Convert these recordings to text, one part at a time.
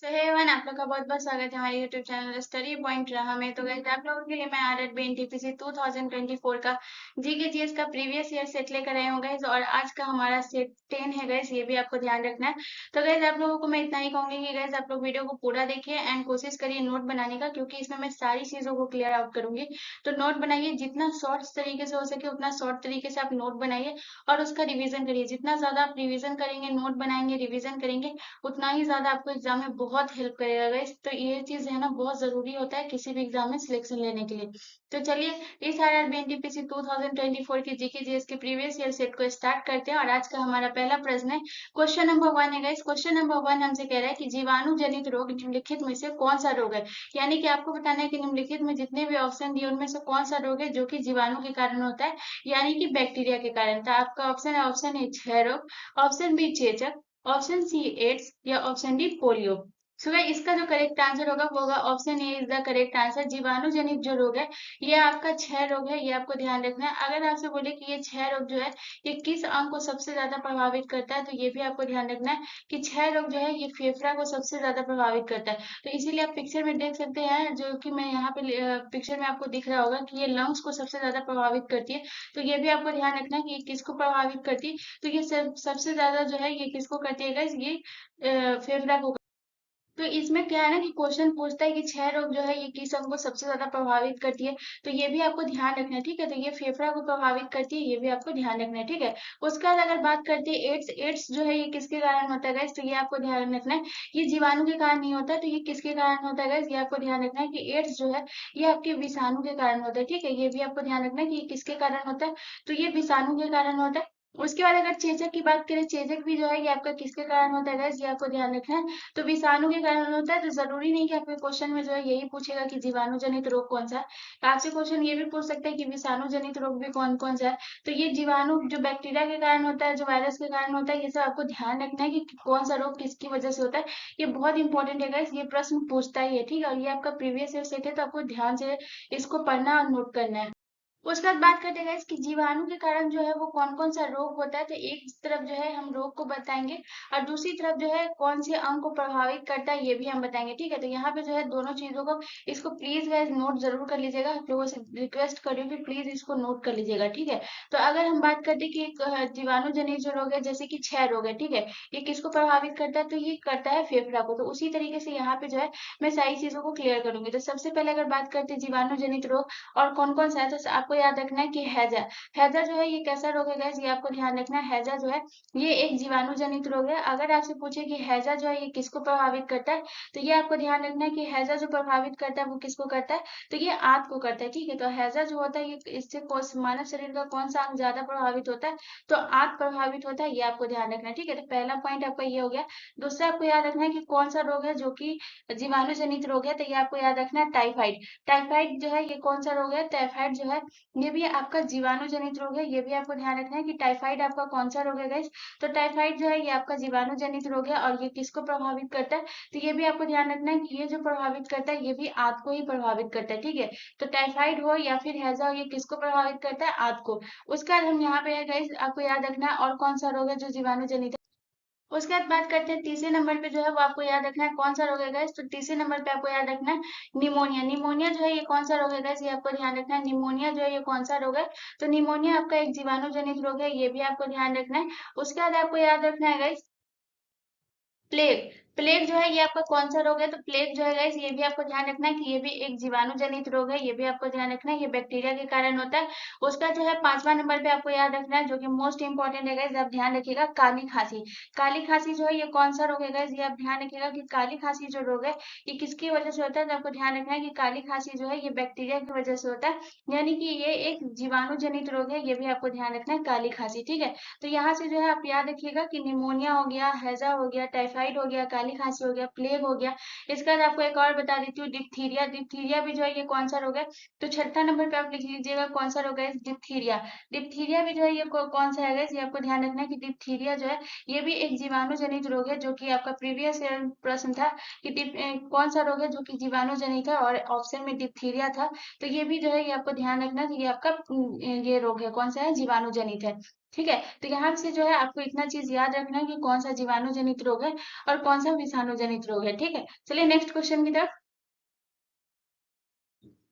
सो hey everyone, आप लोग का बहुत बहुत स्वागत है हमारे यूट्यूब चैनल स्टडी पॉइंट रहा में। तो गाइस, आप लोगों के लिए मैं आरआरबी एनटीपीसी 2024 का जीके जीएस का प्रीवियस ईयर सेट लेकर आया हूँ गाइस। और आज का हमारा सेट 10 है गाइस, ये भी आपको ध्यान रखना है। तो गाइस, आप लोगों को मैं इतना ही कहूंगी कि गाइस आप लोग वीडियो को पूरा देखिए एंड कोशिश करिए नोट बनाने का, क्योंकि इसमें मैं सारी चीजों को क्लियर आउट करूंगी। तो नोट बनाइए, जितना शॉर्ट तरीके से हो सके उतना शॉर्ट तरीके से आप नोट बनाइए और उसका रिविजन करिए। जितना ज्यादा आप रिविजन करेंगे, नोट बनाएंगे, रिविजन करेंगे, उतना ही ज्यादा आपको एग्जाम में बहुत हेल्प करेगा गाइस। तो ये चीज है ना, बहुत जरूरी होता है किसी भी एग्जाम में सिलेक्शन लेने के लिए। तो चलिए, इस आरआरबी एनटीपीसी 2024 की जीके जीएस के प्रीवियस ईयर सेट को स्टार्ट करते हैं। और आज का हमारा पहला प्रश्न है, क्वेश्चन नंबर 1 है गाइस। क्वेश्चन नंबर 1 हमसे कह रहा है कि जीवाणु जनित रोग निम्नलिखित में से कौन सा रोग है। यानी कि आपको बताना है कि निम्नलिखित में जितने भी ऑप्शन दिए उनमें से कौन सा रोग है जो कि जीवाणु के कारण होता है, यानी कि बैक्टीरिया के कारण। तो आपका ऑप्शन है, ऑप्शन ए क्षय रोग, ऑप्शन बी चेचक, ऑप्शन सी एड्स या option D polio. So guys, इसका जो करेक्ट आंसर होगा वो होगा option A is the correct answer. जीवाणु जनित जो रोग है ये आपका क्षय रोग है, ये आपको ध्यान रखना है। अगर आपसे बोले कि ये क्षय रोग जो है ये किस अंग को सबसे ज्यादा प्रभावित करता है, तो ये भी आपको ध्यान रखना है कि क्षय रोग जो है ये फेफड़ा को सबसे ज्यादा प्रभावित करता है। तो इसीलिए आप पिक्चर में देख सकते हैं, जो कि मैं यहाँ पे पिक्चर में आपको दिख रहा होगा कि ये लंग्स को सबसे ज्यादा प्रभावित करती है। तो ये भी आपको ध्यान रखना है कि ये किसको प्रभावित करती है। तो ये सबसे ज्यादा जो है ये किसको करती है guys? ये फेफड़ा को। तो इसमें क्या है ना कि क्वेश्चन पूछता है कि क्षय रोग जो है ये किस अंग को सबसे ज्यादा प्रभावित करती है। तो ये भी आपको ध्यान रखना है, ठीक है। तो ये फेफड़ा को प्रभावित करती है, ये भी आपको ध्यान रखना है, ठीक है। उसके बाद अगर बात करते हैं एड्स, एड्स जो है ये किसके कारण होता है guys? तो ये आपको ध्यान रखना है, ये जीवाणु के कारण नहीं होता है। तो ये किसके कारण होता है guys? ये आपको ध्यान रखना है कि एड्स जो है ये आपके विषाणु के कारण होता है, ठीक है। ये भी आपको ध्यान रखना है कि ये किसके कारण होता है, तो ये विषाणु के कारण होता है। उसके बाद अगर चेचक की बात करें, चेचक भी जो है ये आपका किसके कारण होता है guys? ये आपको ध्यान रखना है, तो विषाणु के कारण होता है। तो जरूरी नहीं कि आपके क्वेश्चन में जो है यही पूछेगा कि जीवाणु जनित रोग कौन सा है। तो आपसे क्वेश्चन ये भी पूछ सकता है कि विषाणु जनित रोग भी कौन कौन सा है। तो ये जीवाणु जो बैक्टीरिया के कारण होता है, जो वायरस के कारण होता है, ये सब आपको ध्यान रखना है कि कौन सा रोग किसकी वजह से होता है। ये बहुत इंपॉर्टेंट है guys, ये प्रश्न पूछता ही है, ठीक है। और ये आपका प्रीवियस ईयर सेट है, तो आपको ध्यान से इसको पढ़ना और नोट करना है। उसके बाद बात करते हैं गाइस कि जीवाणु के कारण जो है वो कौन कौन सा रोग होता है। तो एक तरफ जो है हम रोग को बताएंगे और दूसरी तरफ जो है कौन से अंग को प्रभावित करता है ये भी हम बताएंगे, ठीक है। तो यहाँ पे जो है दोनों चीजों को, इसको प्लीज गाइस नोट जरूर कर लीजिएगा। आप लोगों से रिक्वेस्ट कर रही हूँ कि प्लीज इसको नोट कर लीजिएगा, ठीक है। तो अगर हम बात करते हैं कि एक जीवाणु जनित जो रोग है, जैसे कि क्षय रोग है, ठीक है, ये किसको प्रभावित करता है? तो ये करता है फेफड़ा को। तो उसी तरीके से यहाँ पे जो है मैं सारी चीजों को क्लियर करूंगी। तो सबसे पहले अगर बात करते हैं जीवाणु जनित रोग और कौन कौन सा है, तो आपको याद रखना है कि हैजा, हैजा जो है ये कैसा रोग है गाइस? ये आपको ध्यान रखना है। हैजा जो है ये एक जीवाणु जनित रोग है। अगर आपसे पूछे कि हैजा जो है ये किसको प्रभावित करता है, तो ये आपको ध्यान रखना है कि हैजा जो प्रभावित करता है वो किसको करता है, तो ये आंत को करता है, ठीक है। तो हैजा जो होता है ये इससे मानव शरीर का कौन सा अंग ज्यादा प्रभावित होता है, तो आंत प्रभावित होता है, ये आपको ध्यान रखना है, ठीक है। तो पहला पॉइंट आपका ये हो गया। दूसरा आपको याद रखना है कि कौन सा रोग है जो कि जीवाणु जनित रोग है, तो ये आपको याद रखना है टाइफाइड। टाइफाइड जो है ये कौन सा रोग है? टाइफाइड जो है ये भी आपका जीवाणु जनित रोग है, ये भी आपको ध्यान रखना है कि टाइफाइड आपका कौन सा रोग है गाइस? तो टाइफाइड जो है ये आपका जीवाणु जनित रोग है और ये किसको प्रभावित करता है? तो ये भी आपको ध्यान रखना है कि ये जो प्रभावित करता है ये भी आंत को ही प्रभावित करता है, ठीक है। तो टाइफाइड हो या फिर हैजा हो, ये किसको प्रभावित करता है? आंत को। उसके बाद हम यहाँ पे है गाइस, आपको याद रखना है और कौन सा रोग है जो जीवाणु जनित है। उसके बाद बात करते हैं तीसरे नंबर पे, जो है वो आपको याद रखना है कौन सा रोग है गाइस? तो तीसरे नंबर पे आपको याद रखना है निमोनिया। निमोनिया जो है ये कौन सा रोग है गाइस? ये आपको ध्यान रखना है। निमोनिया जो है ये कौन सा रोग है? तो निमोनिया आपका एक जीवाणु जनित रोग है, ये भी आपको ध्यान रखना है। उसके बाद आपको याद रखना है गाइस प्लेग। प्लेग जो है ये आपका कौन सा रोग है? तो प्लेग जो है गाइस ये भी आपको ध्यान रखना है कि ये भी एक जीवाणु जनित रोग है, ये भी आपको ध्यान रखना है, ये बैक्टीरिया के कारण होता है। उसका जो है पांचवा नंबर पे आपको याद रखना है, जो कि मोस्ट इंपॉर्टेंट है गाइस, आप ध्यान रखिएगा, काली खांसी। काली खांसी जो है ये कौन सा रोग है गाइस? ये आप ध्यान रखिएगा कि काली खांसी जो रोग है ये किसकी वजह से होता है? तो आपको ध्यान रखना है कि काली खांसी जो है ये बैक्टीरिया की वजह से होता है, यानी कि ये एक जीवाणु जनित रोग है, ये भी आपको ध्यान रखना है, काली खांसी, ठीक है। तो यहाँ से जो है आप याद रखिएगा कि निमोनिया हो गया, हैजा हो गया, टाइफाइड हो गया, काली खांसी हो गया, प्लेग हो गया। इसके बाद आपको एक और बता देती हूँ, डिप्थीरिया। डिप्थीरिया भी जो है ये कौन सा रोग है? तो छठा नंबर पे आप लिख लीजिएगा कौन सा रोग है? डिप्थीरिया। डिप्थीरिया भी जो है ये कौन सा है guys? ये आपको ध्यान रखना है कि डिप्थीरिया जो है ये भी एक जीवाणु जनित रोग है, जो कि आपका प्रीवियस ईयर प्रश्न था कि कौन सा रोग है जो कि जीवाणु जनित है, और ऑप्शन में डिप्थीरिया था। तो ये भी जो है ये आपको ध्यान रखना है कि ये आपका ये रोग है, कौन सा है? जीवाणु जनित है। ठीक है, तो यहाँ से जो है आपको इतना चीज याद रखना है कि कौन सा जीवाणु जनित रोग है और कौन सा विषाणु जनित रोग है। ठीक है, चलिए नेक्स्ट क्वेश्चन की तरफ।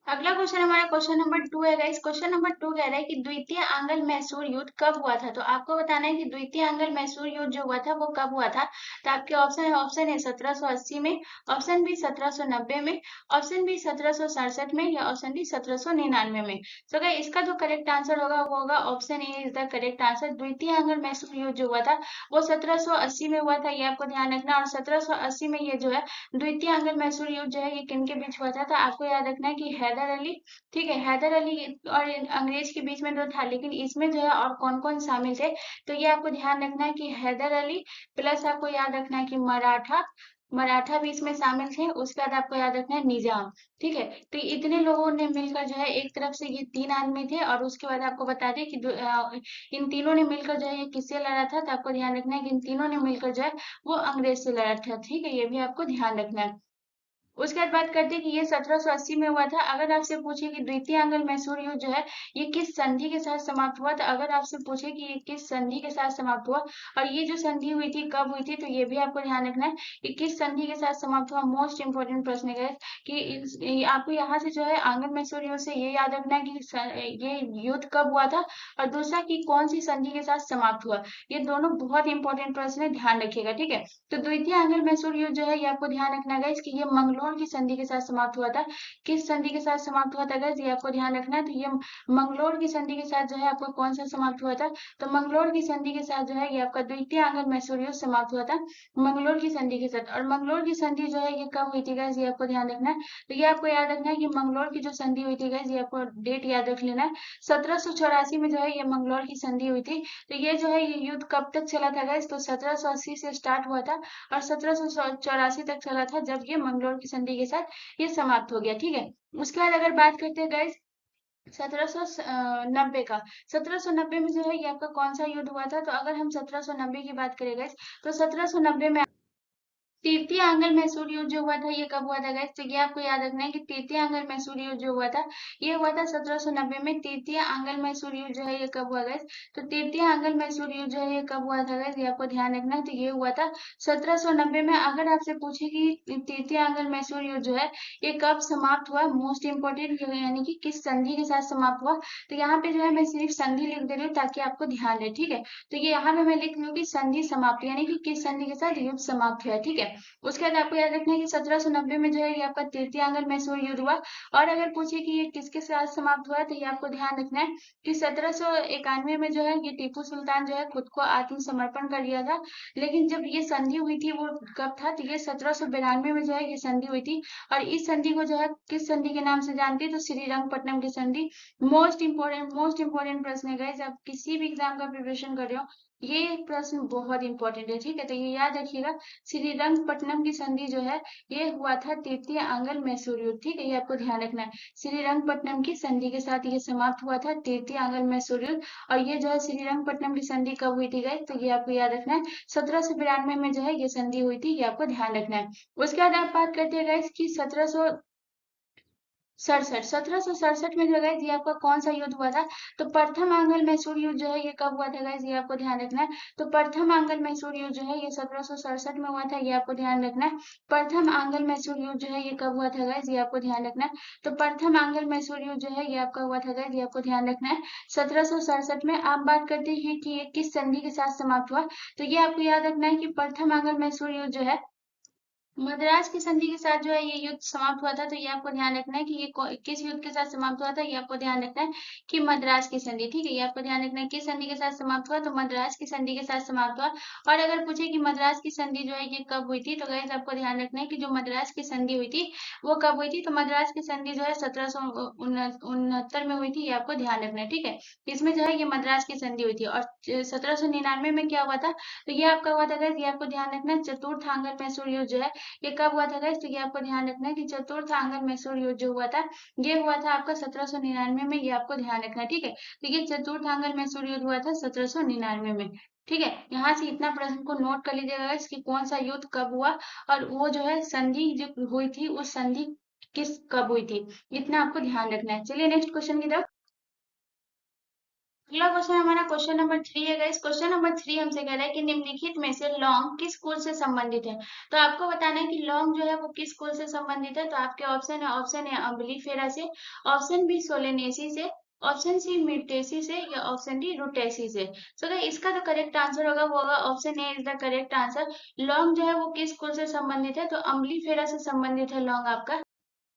अगला क्वेश्चन हमारा क्वेश्चन नंबर 2 है गाइस। क्वेश्चन नंबर 2 कह रहा है कि द्वितीय आंग्ल मैसूर युद्ध कब हुआ था। तो आपको बताना है कि द्वितीय आंग्ल मैसूर युद्ध जो हुआ था वो कब हुआ था। तो आपके ऑप्शन है, ऑप्शन ए 1780 में, ऑप्शन बी 1790 में, ऑप्शन बी 1767 में, या ऑप्शन डी 1799 में। तो गाइस इसका जो करेक्ट आंसर होगा वो होगा option A is the correct answer. द्वितीय आंग्ल मैसूर युद्ध जो हुआ था वो 1780 में हुआ था, ये आपको ध्यान रखना। और 1780 में ये जो है द्वितीय आंग्ल मैसूर युद्ध जो है ये किन के बीच हुआ था। तो आपको याद रखना है कि हैदर अली, ठीक है, हैदर अली और अंग्रेज के बीच में जो था, लेकिन इसमें जो है और कौन कौन शामिल थे, तो ये आपको ध्यान रखना है कि हैदर अली प्लस आपको याद रखना है कि मराठा, मराठा भी इसमें शामिल थे। उसके बाद आपको याद रखना है निजाम। ठीक है, तो इतने लोगों ने मिलकर जो है, एक तरफ से ये 3 आदमी थे, और उसके बाद आपको बता दें कि इन तीनों ने मिलकर जो है ये किससे लड़ा था। तो आपको ध्यान रखना है कि इन तीनों ने मिलकर जो है वो अंग्रेज से लड़ा था। ठीक है, ये भी आपको ध्यान रखना है। उसके बाद बात करते हैं कि ये 1780 में हुआ था। अगर आपसे पूछे कि द्वितीय आंग्ल मैसूर युद्ध जो है ये किस संधि के साथ समाप्त हुआ, तो अगर आपसे पूछे कि ये किस संधि के साथ समाप्त हुआ और ये जो संधि हुई थी कब हुई थी, तो ये भी आपको ध्यान रखना है कि किस संधि के साथ समाप्त हुआ। मोस्ट इंपोर्टेंट प्रश्न है कि आपको यहाँ से जो है आंग्ल मैसूर युद्ध से ये याद रखना है कि ये युद्ध कब हुआ था, और दूसरा कि कौन सी संधि के साथ समाप्त हुआ। ये दोनों बहुत इंपॉर्टेंट प्रश्न है, ध्यान रखिएगा। ठीक है, तो द्वितीय आंग्ल मैसूर युद्ध जो है ये आपको ध्यान रखना है कि ये मंगलोर की संधि के साथ समाप्त हुआ था। किस संधि के साथ समाप्त हुआ था गाइस, ये आपको ध्यान रखना है। तो ये मंगलोर की संधि के साथ जो है आपको कौन सा समाप्त हुआ था, तो मंगलोर की संधि के साथ जो है ये आपका द्वितीय आंग्ल मैसूर युद्ध समाप्त हुआ था मंगलोर की संधि के साथ। और मंगलोर की संधि जो है ये कब हुई थी गाइस, ये आपको ध्यान रखना है। तो ये आपको याद रखना है कि मंगलोर की जो संधि हुई थी गाइस, ये आपको डेट याद रख लेना है। 1784 में जो है ये मंगलोर की संधि हुई थी। तो ये जो है ये युद्ध कब तक चला था गाइस, तो 1780 से स्टार्ट हुआ था और 1784 तक चला था, जब ये मंगलोर की संधि के साथ ये समाप्त हो गया। ठीक है, उसके बाद अगर बात करते हैं गाइस 1790 का, 1790 में जो है ये आपका कौन सा युद्ध हुआ था। तो अगर हम 1790 की बात करें गाइस, तो 1790 में तृतीय आंग्ल मैसूर युद्ध जो हुआ था ये कब हुआ था गाइस, तो ये आपको याद रखना है कि तृतीय आंग्ल मैसूर युद्ध जो हुआ था ये हुआ था 1790 में। तृतीय आंग्ल मैसूर युद्ध जो है ये कब हुआ गाइस, तो तृतीय आंग्ल मैसूर युद्ध जो है ये कब हुआ था गाइस, ये आपको ध्यान रखना है। तो ये हुआ था 1790 में। अगर आपसे पूछे कि तृतीय आंग्ल मैसूर युद्ध जो है ये कब समाप्त हुआ, मोस्ट इंपोर्टेंट यानी कि किस संधि के साथ समाप्त हुआ, तो यहाँ पे जो है मैं सिर्फ संधि लिख दे रही हूँ ताकि आपको ध्यान रहे। ठीक है, तो ये यहाँ पे मैं लिख रही हूँ कि संधि समाप्त, यानी कि किस संधि के साथ युद्ध समाप्त हुआ। ठीक है, उसके बाद आपको याद रखना है कि 1790 में जो है ये आपका तृतीय आंग्ल मैसूर युद्ध हुआ। और अगर पूछे कि ये किसके साथ समाप्त हुआ, तो ये आपको ध्यान रखना है कि 1791 में जो है ये टीपू सुल्तान जो है खुद को आत्मसमर्पण कर दिया था। लेकिन जब ये संधि हुई थी वो कब था, तो ये 1792 में जो है ये संधि हुई थी। और इस संधि को जो है किस संधि के नाम से जानती है, तो श्रीरंगपट्टनम की संधि। मोस्ट इंपोर्टेंट प्रश्न है गाइस, आप किसी भी एग्जाम का प्रिपरेशन कर रहे हो ये प्रश्न बहुत इंपॉर्टेंट है। ठीक है, तो ये याद रखिएगा, श्रीरंगपट्टनम की संधि जो है ये हुआ था तृतीय आंग्ल मैसूर युद्ध। ठीक है, ये आपको ध्यान रखना है, श्रीरंगपट्टनम की संधि के साथ ये समाप्त हुआ था तृतीय आंग्ल मैसूर युद्ध। और ये जो है श्रीरंगपट्टनम की संधि कब हुई थी गाइस, तो ये आपको याद रखना है 1792 में जो है ये संधि हुई थी, ये आपको ध्यान रखना है। उसके बाद आप बात करते हैं गाइस की 1767 में जो गाइस ये आपका कौन सा युद्ध हुआ था, तो प्रथम आंग्ल मैसूर युद्ध जो है ये कब हुआ था गाइस, ये आपको ध्यान रखना है। तो प्रथम आंग्ल मैसूर युद्ध जो है ये 1767 में हुआ था, ये आपको ध्यान रखना है। प्रथम आंग्ल मैसूर युद्ध जो है ये कब हुआ था गाइस, ये आपको ध्यान रखना है। तो प्रथम आंग्ल मैसूर युद्ध जो है ये आपका हुआ था गाइस, ये आपको ध्यान रखना है 1767 में। आप बात करते हैं कि ये किस संधि के साथ समाप्त हुआ, तो ये आपको याद रखना है कि प्रथम आंग्ल मैसूर युद्ध जो है मद्रास की संधि के साथ जो है ये युद्ध समाप्त हुआ था। तो ये आपको ध्यान रखना है कि ये किस युद्ध के साथ समाप्त हुआ था, ये आपको ध्यान रखना है कि मद्रास की संधि। ठीक है, ये आपको ध्यान रखना है किस संधि के साथ समाप्त हुआ, तो मद्रास की संधि के साथ समाप्त हुआ। और अगर पूछे कि मद्रास की संधि जो है ये कब हुई थी, तो गाइस आपको ध्यान रखना है कि जो मद्रास की संधि हुई थी वो कब हुई थी, तो मद्रास की संधि जो है 1769 में हुई थी, ये आपको ध्यान रखना है। ठीक है, इसमें जो है ये मद्रास की संधि हुई थी। और 1799 में क्या हुआ था, तो ये आपका हुआ था गाइस, ये आपको ध्यान रखना है चतुर्थ आंग्ल मैसूर युद्ध जो है ये कब हुआ था गाइस, तो ये आपको ध्यान रखना है कि चतुर्थ आंग्ल मैसूर युद्ध जो हुआ था ये हुआ था आपका 1799 में, ये आपको ध्यान रखना है। ठीक है, तो ये चतुर्थ आंग्ल मैसूर युद्ध हुआ था 1799 में। ठीक है, यहाँ से इतना प्रश्न को नोट कर लीजिएगा गाइस कि कौन सा युद्ध कब हुआ और वो जो है संधि जो हुई थी उस संधि किस कब हुई थी, इतना आपको ध्यान रखना है। चलिए नेक्स्ट क्वेश्चन की तरफ। अगला क्वेश्चन हमारा क्वेश्चन नंबर 3 है गाइस। क्वेश्चन नंबर 3 हमसे कह रहा है कि निम्नलिखित में से लौंग किस कुल से संबंधित है। तो आपको बताना है कि लौंग जो है वो किस कुल से संबंधित है। तो आपके ऑप्शन है, ऑप्शन ए अम्बलीफेरा से, ऑप्शन बी सोलेनेसी से, ऑप्शन सी मिर्टेसी से, या ऑप्शन डी रुटेसी से। तो गाइस इसका जो करेक्ट आंसर होगा वो होगा option A is the correct answer. लौंग जो है वो किस कुल से संबंधित है, तो अम्बलीफेरा से संबंधित है लौंग आपका।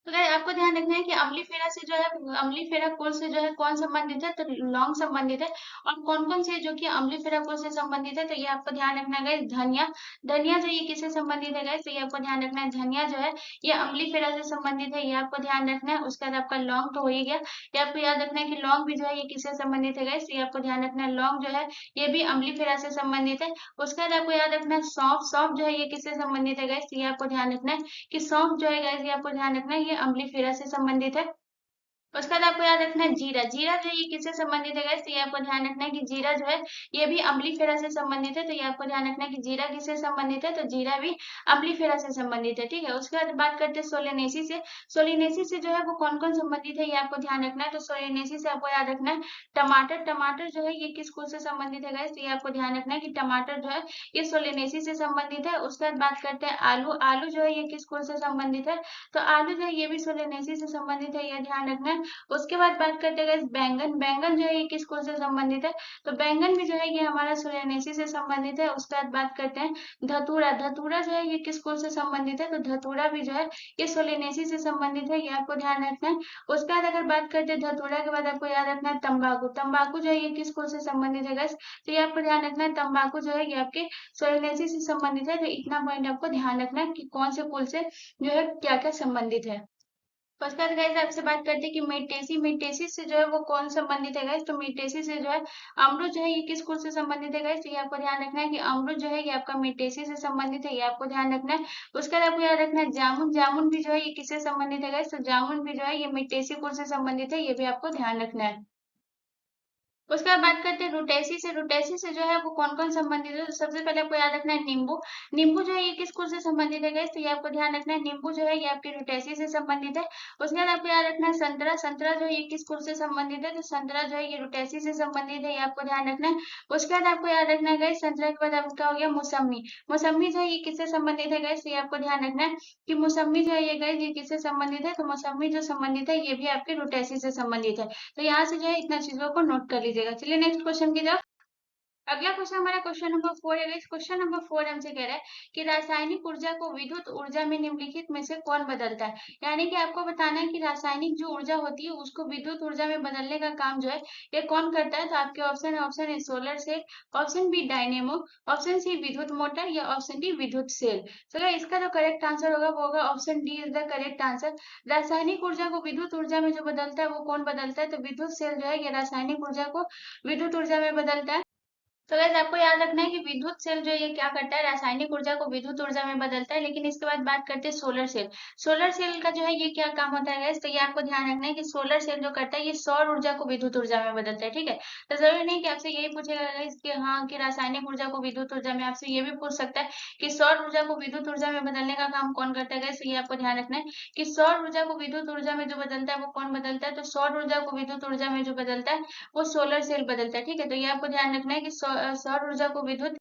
तो गाइस आपको ध्यान रखना है कि अम्लीफेरा से जो है, अम्लीफेरा कुल से जो है कौन संबंधित है, तो लौंग संबंधित है। और कौन कौन से जो कि अम्लीफेरा कुल से संबंधित है, तो ये आपको ध्यान रखना है गाइस। धनिया, धनिया जो ये किससे संबंधित है गाइस, तो ये आपको ध्यान रखना है। धनिया जो है ये अम्लीफेरा से संबंधित है, ये आपको ध्यान रखना है। उसके बाद आपका लौंग तो हो ही गया। ये आपको याद रखना है कि लौंग भी जो है ये किससे संबंधित है गाइस, ये आपको ध्यान रखना है। लौंग जो है ये भी अम्लीफेरा से संबंधित है। उसके बाद आपको याद रखना है सौंफ, सौंफ जो है ये किससे संबंधित है गाइस, ये आपको ध्यान रखना है कि सौंफ जो है गाइस ये आपको ध्यान रखना है ये अम्लीफेरा से संबंधित है। उसके बाद आपको याद रखना है जीरा, जीरा जो है ये किससे संबंधित है गाइस, तो ये आपको ध्यान रखना है कि जीरा जो है ये भी अम्लीफेरा से संबंधित है। तो ये आपको ध्यान रखना है कि जीरा किससे संबंधित है, तो जीरा भी अम्लीफेरा से संबंधित है। ठीक है, उसके बाद बात करते हैं सोलेनेसी से। सोलेनेसी से जो है वो कौन कौन संबंधित है, ये आपको ध्यान रखना है। तो सोलेनेसी से आपको याद रखना है टमाटर, टमाटर जो है ये किस कुल से संबंधित है गाइस, तो ये आपको ध्यान रखना है कि टमाटर जो है ये सोलेनेसी से संबंधित है। उसके बाद बात करते हैं आलू, आलू जो है ये किस कुल से संबंधित है, तो आलू जो है ये भी सोलेनेसी से संबंधित है, ये ध्यान रखना है। उसके बाद बात करते हैं गाइस बैंगन, बैंगन जो है ये किस कुल से संबंधित है, तो बैंगन भी जो है ये हमारा सोलेनेसी से संबंधित है। उसके बाद बात करते हैं धतूरा, धतूरा जो है ये किस कुल से संबंधित है, तो धतूरा भी जो है ये सोलेनेसी से संबंधित है, ये आपको ध्यान रखना है। उसके बाद अगर बात करते हैं धतूरा के बाद आपको याद रखना है तंबाकू, तंबाकू जो है ये किस कुल से संबंधित है गाइस, तो ये आपको ध्यान रखना है तंबाकू जो है ये आपके सोलेनेसी से संबंधित है। तो इतना पॉइंट आपको ध्यान रखना है कि कौन से कुल से जो है क्या क्या संबंधित है। उसके बाद गाइस आपसे बात करते हैं कि मेटेसी, मेटेसी से जो है वो कौन संबंधित है गाइस, तो मेटेसी से जो है अमरुद जो है ये किस कुल से संबंधित है गाइस, तो ये आपको ध्यान रखना है कि अमरुद जो है ये आपका मेटेसी से संबंधित है, ये आपको ध्यान रखना है। उसके बाद आपको याद रखना है जामुन, जामुन भी जो है ये किससे संबंधित है गाइस, तो जामुन भी जो है ये मेटेसी कुल से संबंधित है, ये भी आपको ध्यान रखना है। उसके बाद बात करते हैं रुटेसी से, रुटेसी से जो है वो कौन कौन संबंधित है, तो सबसे पहले आपको याद रखना है नींबू, नींबू जो है ये किस कुल से संबंधित है गाइस, तो ये आपको ध्यान रखना है नींबू जो है ये आपकी रुटेसी से संबंधित है। उसके बाद आपको याद रखना है संतरा, संतरा जो है ये किस कुल से संबंधित है, तो संतरा जो है ये रुटेसी से संबंधित है, ये आपको ध्यान रखना है। उसके बाद आपको याद रखना है गाइस संतरा के बाद आपका हो गया मौसमी, मौसमी जो है ये किससे संबंधित है गाइस, तो ये आपको ध्यान रखना है कि मौसमी जो है ये गाइस ये किससे संबंधित है, तो मौसमी जो संबंधित है ये भी आपके रुटेसी से संबंधित है। तो यहाँ से जो है इतना चीजों को नोट कर लीजिएगा। चलिए नेक्स्ट क्वेश्चन की तरफ। अगला क्वेश्चन हमारा क्वेश्चन नंबर 4 है गाइस। क्वेश्चन नंबर 4 हमसे कह रहा है कि रासायनिक ऊर्जा को विद्युत ऊर्जा में निम्नलिखित में से कौन बदलता है। यानी कि आपको बताना है कि रासायनिक जो ऊर्जा होती है उसको विद्युत ऊर्जा में बदलने का काम जो है ये कौन करता है। तो आपके ऑप्शन है, option A solar cell, option B dynamo, option C विद्युत मोटर, या ऑप्शन डी विद्युत सेल। चलो इसका जो करेक्ट आंसर होगा वो होगा option D is the correct answer. रासायनिक ऊर्जा को विद्युत ऊर्जा में जो बदलता है वो कौन बदलता है, तो विद्युत सेल जो है ये रासायनिक ऊर्जा को विद्युत ऊर्जा में बदलता है। तो गाइस आपको याद रखना है कि विद्युत सेल जो है ये क्या करता है, रासायनिक ऊर्जा को विद्युत ऊर्जा में बदलता है। लेकिन इसके बाद बात करते हैं सोलर सेल, सोलर सेल का जो है ये क्या काम होता है गाइस, तो ये आपको ध्यान रखना है कि सोलर सेल जो करता है ये सौर ऊर्जा को विद्युत ऊर्जा में बदलता है। ठीक है, तो जरूरी नहीं कि आपसे यही पूछेगा गाइस कि हाँ कि रासायनिक ऊर्जा को विद्युत ऊर्जा में, आपसे ये भी पूछ सकता है कि सौर ऊर्जा को विद्युत ऊर्जा में बदलने का काम कौन करता है गाइस, तो ये आपको ध्यान रखना है कि सौर ऊर्जा को विद्युत ऊर्जा में जो बदलता है वो कौन बदलता है, तो सौर ऊर्जा को विद्युत ऊर्जा में जो बदलता है वो सोलर सेल बदलता है। ठीक है, तो ये आपको ध्यान रखना है कि सौर ऊर्जा को विद्युत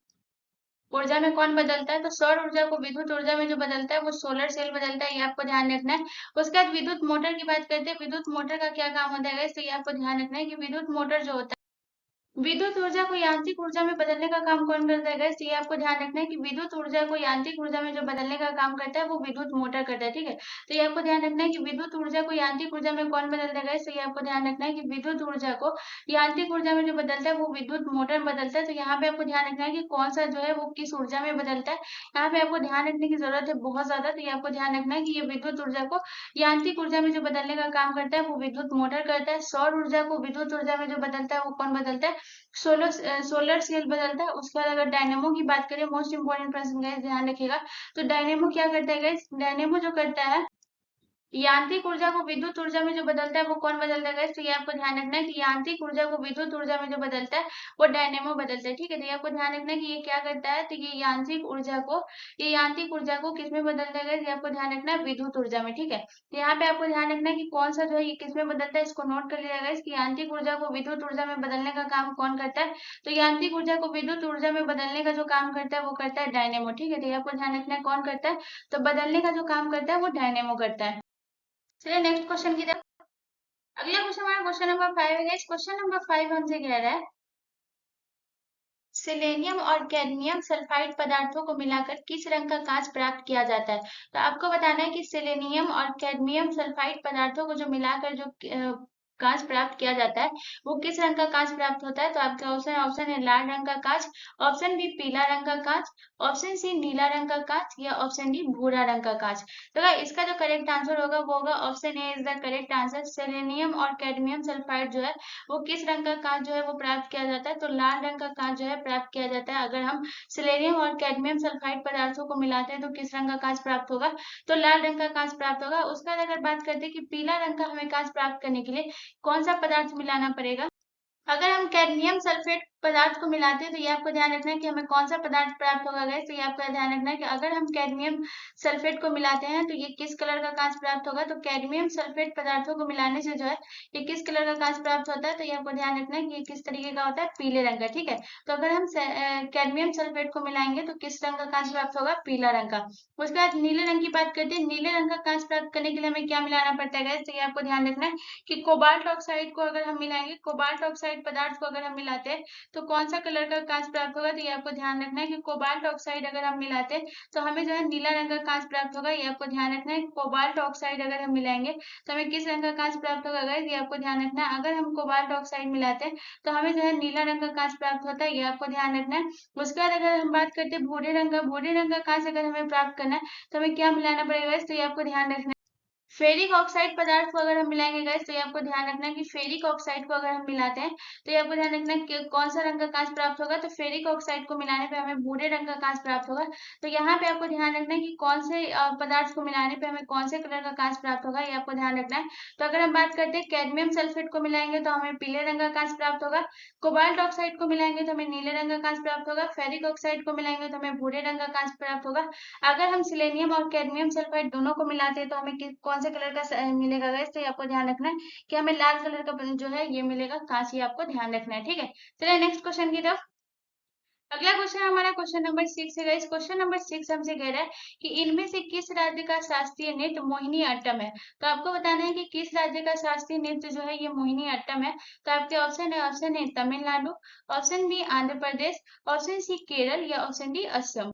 ऊर्जा में कौन बदलता है, तो सौर ऊर्जा को विद्युत ऊर्जा में जो बदलता है वो सोलर सेल बदलता है, ये आपको ध्यान रखना है। उसके बाद विद्युत मोटर की बात करते हैं, विद्युत मोटर का क्या काम होता है guys? तो ये आपको ध्यान रखना है कि विद्युत मोटर जो होता है विद्युत ऊर्जा को यांत्रिक ऊर्जा में बदलने का काम कौन करता है गाइस? ये आपको ध्यान रखना है कि विद्युत ऊर्जा को यांत्रिक ऊर्जा में जो बदलने का काम करता है वो विद्युत मोटर करता है। ठीक है, तो ये आपको ध्यान रखना है कि विद्युत ऊर्जा को यांत्रिक ऊर्जा में कौन बदलता है गाइस? तो ये आपको ध्यान रखना है कि विद्युत ऊर्जा को यांत्रिक ऊर्जा में जो बदलता है वो विद्युत मोटर में बदलता है। तो यहाँ पे आपको ध्यान रखना है कि कौन सा जो है वो किस ऊर्जा में बदलता है। यहाँ पे आपको ध्यान रखने की जरूरत है बहुत ज्यादा। तो ये आपको ध्यान रखना है कि ये विद्युत ऊर्जा को यांत्रिक ऊर्जा में जो बदलने का काम करता है वो विद्युत मोटर करता है। सौर ऊर्जा को विद्युत ऊर्जा में जो बदलता है वो कौन बदलता है, सोलर सोलर सेल बदलता है। उसके बाद अगर डायनेमो की बात करें, मोस्ट इंपोर्टेंट प्रश्न गाइस ध्यान रखिएगा, तो डायनेमो क्या करता है गाइस, डायनेमो जो करता है यांत्रिक ऊर्जा को विद्युत ऊर्जा में जो बदलता है वो कौन बदलता है guys? तो ये आपको ध्यान रखना है कि यांत्रिक ऊर्जा को विद्युत ऊर्जा में जो बदलता है वो डायनेमो बदलता है। ठीक है, तो ये आपको ध्यान रखना है कि ये क्या करता है, तो ये यांत्रिक ऊर्जा को किस में बदलता है guys? ये आपको ध्यान रखना है विद्युत ऊर्जा में। ठीक है, तो यहाँ पे आपको ध्यान रखना है कि कौन सा जो है ये किस में बदलता है, इसको नोट कर लिया guys कि यांत्रिक ऊर्जा को विद्युत ऊर्जा में बदलने का काम कौन करता है। तो यांत्रिक ऊर्जा को विद्युत ऊर्जा में बदलने का जो काम करता है वो करता है डायनेमो। ठीक है, तो ये आपको ध्यान रखना है कौन करता है, तो बदलने का जो काम करता है वो डायनेमो करता है। चलिए नेक्स्ट क्वेश्चन की तरफ। अगला क्वेश्चन हमारा क्वेश्चन नंबर 5 है गाइस। क्वेश्चन नंबर 5 हमसे कह रहा है सेलेनियम और कैडमियम सल्फाइड पदार्थों को मिलाकर किस रंग का कांच प्राप्त किया जाता है। तो आपको बताना है कि सेलेनियम और कैडमियम सल्फाइड पदार्थों को जो मिलाकर जो कांच प्राप्त किया जाता है वो किस रंग का कांच प्राप्त होता है। तो आपका ऑप्शन ऑप्शन है लाल रंग का कांच, ऑप्शन बी पीला रंग का कांच, ऑप्शन सी नीला रंग का कांच या ऑप्शन डी भूरा रंग का कांच। तो गाइस इसका जो करेक्ट आंसर होगा वो होगा option A is the correct answer. Selenium और कैडमियम सल्फाइड जो है वो किस रंग का कांच जो है वो प्राप्त किया जाता है, तो लाल रंग का कांच जो है प्राप्त किया जाता है। अगर हम सिलेनियम और कैडमियम सल्फाइड पदार्थों को मिलाते हैं तो किस रंग का कांच प्राप्त होगा, तो लाल रंग का कांच प्राप्त होगा। उसके बाद अगर बात करते हैं कि पीला रंग का हमें कांच प्राप्त करने के लिए कौन सा पदार्थ मिलाना पड़ेगा। अगर हम कैडमियम सल्फेट पदार्थ को मिलाते हैं तो ये आपको ध्यान रखना है कि हमें कौन सा पदार्थ प्राप्त होगा गैस। तो ये आपको ध्यान रखना है कि अगर हम कैडमियम सल्फेट को मिलाते हैं तो ये किस कलर का कांच प्राप्त होगा, तो कैडमियम सल्फेट पदार्थों को मिलाने से जो है ये किस कलर का कांच प्राप्त होता है, तो ये आपको ध्यान रखना है कि ये किस तरीके का होता है, पीले रंग का। ठीक है, तो अगर हम कैडमियम सल्फेट को मिलाएंगे तो किस रंग का कांच प्राप्त होगा, पीला रंग का। उसके बाद नीले रंग की बात करते हैं। नीले रंग का कांच प्राप्त करने के लिए हमें क्या मिलाना पड़ता है गैस, तो ये आपको ध्यान रखना है कि कोबाल्ट ऑक्साइड को अगर हम मिलाएंगे, कोबाल्ट ऑक्साइड पदार्थ को अगर हम मिलाते हैं तो कौन सा कलर का कांच प्राप्त होगा, तो ये आपको ध्यान रखना है कि कोबाल्ट ऑक्साइड अगर हम मिलाते हैं तो हमें जो है नीला रंग का कांच प्राप्त होगा। ये आपको ध्यान रखना है कोबाल्ट ऑक्साइड अगर हम मिलाएंगे तो हमें किस रंग का कांच प्राप्त होगा गाइस, ये आपको ध्यान रखना है। अगर हम कोबाल्ट ऑक्साइड मिलाते हैं तो हमें जो है नीला रंग का कांच प्राप्त होता है, ये आपको ध्यान रखना है। उसके बाद अगर हम बात करते हैं भूरे रंग का कांच अगर हमें प्राप्त करना है तो हमें क्या मिलाना पड़ेगा गाइस, तो ये आपको ध्यान रखना है। फेरिक ऑक्साइड पदार्थ को अगर हम मिलाएंगे गाइस तो ये आपको ध्यान रखना है कि फेरिक ऑक्साइड को अगर हम मिलाते हैं तो ये आपको ध्यान रखना है कि कौन सा रंग का कांच प्राप्त होगा, तो फेरिक ऑक्साइड को मिलाने पे हमें भूरे रंग का कांच प्राप्त होगा। तो यहाँ पे आपको ध्यान रखना है कि कौन से पदार्थ को मिलाने पे हमें कौन से कलर का कांच प्राप्त होगा, ये आपको ध्यान रखना है। तो अगर हम बात करते हैं कैडमियम सल्फेट को मिलाएंगे तो हमें पीले रंग का कांच प्राप्त होगा, कोबाल्ट ऑक्साइड को मिलाएंगे तो हमें नीले रंग का कांच प्राप्त होगा, फेरिक ऑक्साइड को मिलाएंगे तो हमें भूरे रंग का कांच प्राप्त होगा। अगर हम सिलेनियम और कैडमियम सल्फाइड दोनों को मिलाते हैं तो हमें कौन से कलर का मिलेगा गाइस, तो ये आपको ध्यान रखना है कि हमें लाल कलर का जो है ये मिलेगा कांच, ये आपको ध्यान रखना है। ठीक है, चलिए नेक्स्ट क्वेश्चन की तरफ। अगला क्वेश्चन हमारा क्वेश्चन नंबर 6 है गाइस। क्वेश्चन नंबर 6 हमसे कह रहा है कि इनमें से किस राज्य का शास्त्रीय नृत्य मोहिनी अट्टम है। तो आपको बताना है कि किस राज्य का शास्त्रीय नृत्य जो है ये मोहिनी अट्टम है। तो आपके ऑप्शन है Tamil Nadu, option B Andhra Pradesh, option C Kerala या ऑप्शन डी असम।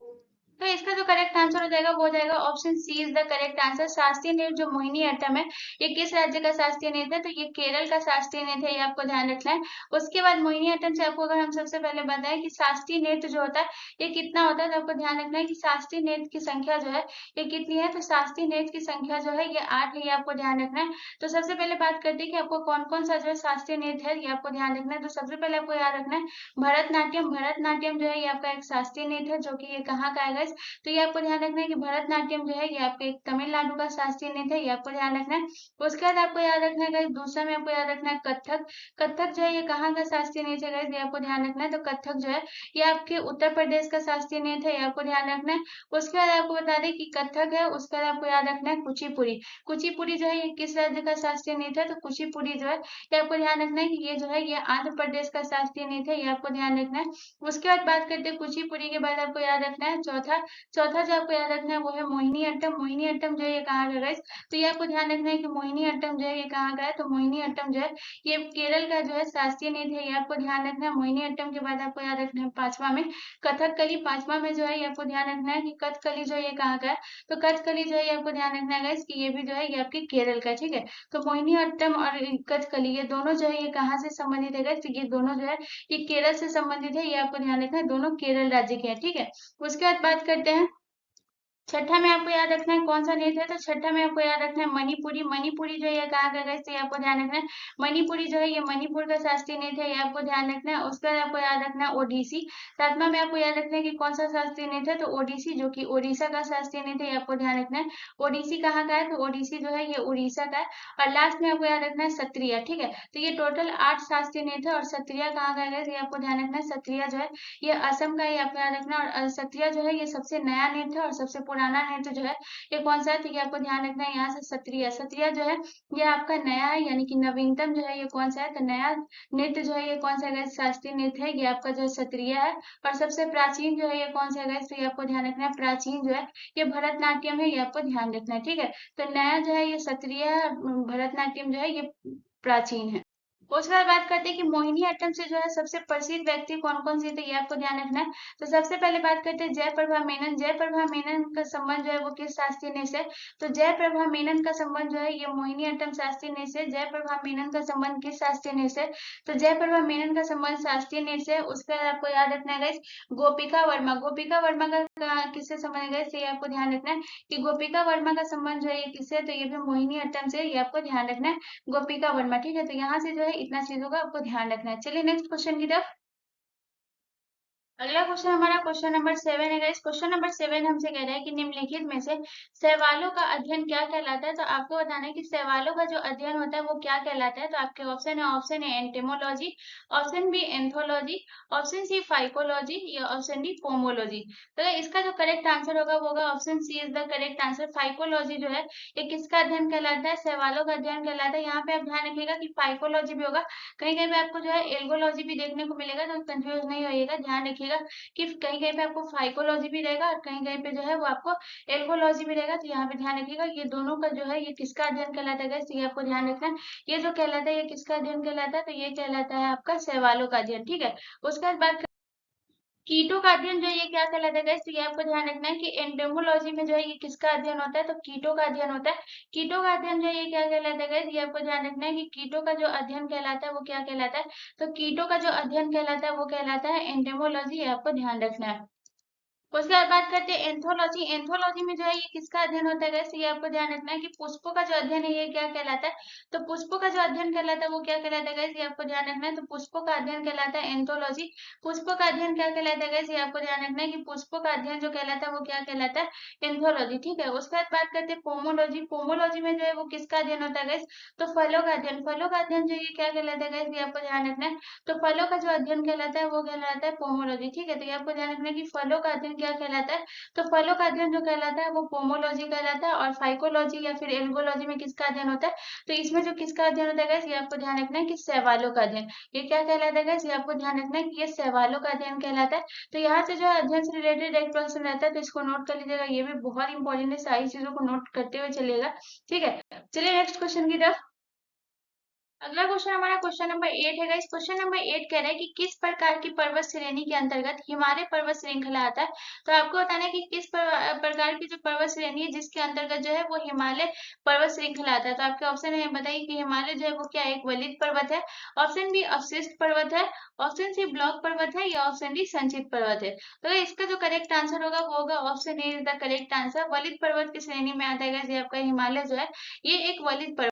तो इसका जो करेक्ट आंसर हो जाएगा वो हो जाएगा option C is the correct answer. शास्त्रीय नृत्य जो मोहिनी अट्टम है ये किस राज्य का शास्त्रीय नृत्य है, तो ये केरल का शास्त्रीय नृत्य है, ये आपको ध्यान रखना है। उसके बाद मोहिनी अट्टम से आपको अगर हम सबसे पहले बताएं कि शास्त्रीय नृत्य जो होता है ये कितना होता है, तो आपको ध्यान रखना है कि शास्त्रीय नृत्य की संख्या जो है ये कितनी है, तो शास्त्रीय नृत्य की संख्या जो है ये 8 है, ये आपको ध्यान रखना है। तो सबसे पहले बात करते हैं कि आपको कौन कौन सा जो है शास्त्रीय नृत्य है ये आपको ध्यान रखना है। तो सबसे पहले आपको याद रखना है भरतनाट्यम। भरतनाट्यम जो है ये आपका एक शास्त्रीय नृत्य है जो कि ये कहाँ का है, तो ये आपको ध्यान रखना है कि भरतनाट्यम जो है ये आपके एक तमिलनाडु का शास्त्रीय नृत्य है, ये आपको ध्यान रखना है। उसके बाद आपको याद रखना है गाइस दूसरा में आपको याद रखना है कथक। कथक जो है ये कहाँ का शास्त्रीय नृत्य है गाइस, ये आपको ध्यान रखना है। तो कथक जो है ये आपके उत्तर प्रदेश का शास्त्रीय नृत्य है, ये आपको ध्यान रखना है। उसके बाद आपको बता दें कि कथक है, उसके बाद आपको याद रखना है कुचिपुड़ी। कुचिपुड़ी जो है ये किस राज्य का शास्त्रीय नृत्य है, तो कुचिपुड़ी जो है ये आपको ध्यान रखना है कि ये जो है ये आंध्र प्रदेश का शास्त्रीय नृत्य है, ये आपको ध्यान रखना है। उसके बाद बात करते हैं कुचिपुड़ी के बाद आपको याद रखना है चौथा। चौथा जो आपको याद रखना है वो है मोहिनी अट्टम। मोहिनी अट्टम जो है ये कहाँ का है guys? तो ये आपको ध्यान रखना है कि मोहिनी अट्टम जो है ये कहाँ का है, तो मोहिनी अट्टम जो है ये केरल का जो है शास्त्रीय नृत्य है, ये आपको ध्यान रखना है। मोहिनी अट्टम के बाद आपको याद रखना है पांचवा में कथकली। पांचवा में जो है ये आपको ध्यान रखना है कि कथकली जो है ये कहाँ का है, तो कथकली जो है ये आपको ध्यान रखना है guys कि ये भी जो है ये आपके केरल का है। ठीक है, तो मोहिनी अट्टम और कथकली ये दोनों जो है ये कहाँ से संबंधित है guys? तो ये दोनों जो है ये केरल से संबंधित है, ये आपको ध्यान रखना है, दोनों केरल राज्य के हैं। ठीक है, उसके बाद बात करते हैं छठा में आपको याद रखना है कौन सा नृत्य है, तो छठा में आपको याद रखना है मणिपुरी। मणिपुरी जो है ये कहाँ का है, तो ये आपको ध्यान रखना है। मणिपुरी जो है ये मणिपुर का शास्त्रीय नृत्य है, ये आपको ध्यान रखना है। उसके बाद आपको याद रखना है ओडिसी। सातवां में आपको याद रखना है कि कौन सा शास्त्रीय नृत्य है, तो ओडिसी, जो कि उड़ीसा का शास्त्रीय नृत्य है, ये आपको ध्यान रखना है। ओडिसी कहाँ का है, तो ओडिसी जो है ये उड़ीसा का है। और लास्ट में आपको याद रखना है सत्रिया। ठीक है, तो ये टोटल 8 शास्त्रीय नृत्य है। और सत्रिया कहाँ का है, तो ये आपको ध्यान रखना है। सत्रिया जो है ये असम का, ये आपको याद रखना है। और सत्रिया जो है ये सबसे नया नृत्य है और सबसे पुराना नृत्य जो है ये कौन सा है, ठीक है, आपको ध्यान रखना है। यहाँ से सत्रिया, सत्रिया जो है ये आपका नया है, यानी कि नवीनतम जो है ये कौन सा है, तो नया नृत्य जो है ये कौन सा है, शास्त्रीय नृत्य है, ये आपका जो है सत्रिया है। और सबसे प्राचीन जो है ये कौन सा है, तो ये आपको ध्यान रखना है। प्राचीन जो है ये भरतनाट्यम है, ये आपको ध्यान रखना है। ठीक है, तो नया जो है ये सत्रिया है, भरतनाट्यम जो है ये प्राचीन है। उसके बाद बात करते हैं कि मोहिनीअट्टम से जो है सबसे प्रसिद्ध व्यक्ति कौन कौन से थे, ये आपको ध्यान रखना है। तो सबसे पहले बात करते हैं जयप्रभा मेनन। जयप्रभा मेनन का संबंध जो है वो किस शास्त्रीय नृत्य से, तो जयप्रभा मेनन का संबंध जो है ये मोहिनीअट्टम शास्त्रीय नृत्य से। जयप्रभा मेनन का संबंध किस शास्त्रीय नृत्य से, तो जयप्रभा मेनन का संबंध शास्त्रीय नृत्य से। उसके बाद आपको याद रखना है गाइस गोपिका वर्मा। गोपिका वर्मा का किससे संबंध है गाइस, ये आपको ध्यान रखना है कि गोपिका वर्मा का संबंध जो है ये किससे, तो ये भी मोहिनीअट्टम से, ये आपको ध्यान रखना है। गोपिका वर्मा। ठीक है, तो यहाँ से जो है इतना चीजों का आपको ध्यान रखना है। चलिए नेक्स्ट क्वेश्चन की तरफ। अगला क्वेश्चन हमारा क्वेश्चन नंबर 7 है। इस क्वेश्चन नंबर 7 हमसे कह रहा है कि निम्नलिखित में से शैवालों का अध्ययन क्या कहलाता है। तो आपको बताना है कि शैवालों का जो अध्ययन होता है वो क्या कहलाता है। तो आपके ऑप्शन है entomology, option B anthology, option C phycology, या ऑप्शन डी पोमोलॉजी। तो इसका जो करेक्ट आंसर होगा वो होगा option C is the correct answer. Phycology जो है ये किसका अध्ययन कहलाता है, शैवालों का अध्ययन कहलाता है। यहाँ पे आप ध्यान रखिएगा कि फाइकोलॉजी भी होगा, कहीं कहीं पे आपको जो है एल्गोलॉजी भी देखने को मिलेगा, तो कंफ्यूज नहीं होइएगा। ध्यान रखिएगा कि कहीं कहीं पे आपको फाइकोलॉजी भी रहेगा और कहीं कहीं पे जो है वो आपको एल्गोलॉजी भी रहेगा। तो यहाँ पे ध्यान रखिएगा ये दोनों का जो है ये किसका अध्ययन कहलाता है, तो ये आपको ध्यान रखना है। ये जो कहलाता है ये किसका अध्ययन कहलाता है, तो ये कहलाता है आपका शैवालों का अध्ययन। ठीक है, उसके बाद बात कीटों का अध्ययन जो है ये क्या कहलाता है गाइस, तो ये आपको ध्यान रखना है कि एंडेमोलॉजी में जो है ये किसका अध्ययन होता है, तो कीटों का अध्ययन होता है। कीटों का अध्ययन जो है ये क्या कहलाता है गाइस, ये आपको ध्यान रखना है कि कीटों का जो अध्ययन कहलाता है वो क्या कहलाता है, तो कीटों का जो अध्ययन कहलाता है वो कहलाता है एंडेमोलॉजी, ये आपको ध्यान रखना है। उसके बाद बात करते हैं एंथोलॉजी। एंथोलॉजी में जो है ये किसका अध्ययन होता है गाइस, ये आपको ध्यान रखना है कि पुष्पों का जो अध्ययन है ये क्या कहलाता है, तो पुष्पों का जो अध्ययन कहलाता है वो क्या कहलाता है गाइस, ये आपको ध्यान रखना है। तो पुष्पों का अध्ययन कहलाता है एंथोलॉजी। पुष्पों का अध्ययन क्या कहलाता है गाइस, ये आपको ध्यान रखना है कि पुष्पों का अध्ययन जो कहलाता है वो क्या कहलाता है, एंथोलॉजी। ठीक है, उसके बाद बात करते हैं पोमोलॉजी। पोमोलॉजी में जो है वो किसका अध्ययन होता है गाइस, तो फलों का अध्ययन। फलों का अध्ययन जो ये क्या कहलाता है गाइस, ये आपको ध्यान रखना है। तो फलों का जो अध्ययन कहलाता है वो कहलाता है पोमोलॉजी। ठीक है, तो ये आपको ध्यान रखना है कि फलों का अध्ययन क्या कहलाता है, तो फलों का अध्ययन जो कहलाता है वो पोमोलॉजी कहलाता है। और फाइकोलॉजी या फिर एल्गोलॉजी में किसका अध्ययन होता है, तो इसमें जो किसका अध्ययन होता है guys, ये आपको ध्यान रखना है कि शैवालों का अध्ययन। ये क्या कहलाता है guys, ये आपको ध्यान रखना है कि ये शैवालों का अध्ययन कहलाता है। तो यहाँ से जो है अध्ययन से रिलेटेड एक प्रश्न रहता है, तो इसको नोट कर लीजिएगा, ये भी बहुत इंपॉर्टेंट है, सारी चीजों को नोट करते हुए चलिएगा। ठीक है, चलिए नेक्स्ट क्वेश्चन की तरफ। अगला क्वेश्चन हमारा क्वेश्चन नंबर 8 है। इस क्वेश्चन नंबर 8 कह रहा है कि किस प्रकार की पर्वत श्रेणी के अंतर्गत हिमालय पर्वत श्रृंखला आता है। तो आपको बताना है कि किस प्रकार की जो पर्वत श्रेणी है जिसके अंतर्गत जो है वो हिमालय पर्वत श्रृंखला आता है। तो आपके ऑप्शन है, बताइए कि हिमालय जो है वो क्या एक वलित पर्वत है, ऑप्शन बी अवशिष्ट पर्वत है, ऑप्शन सी ब्लॉक पर्वत है, या ऑप्शन डी संचित पर्वत है। तो इसका जो करेक्ट आंसर होगा वो होगा option A is the correct answer. वलित पर्वत की श्रेणी में आता है ये आपका हिमालय जो है ये एक वलित पर्वत।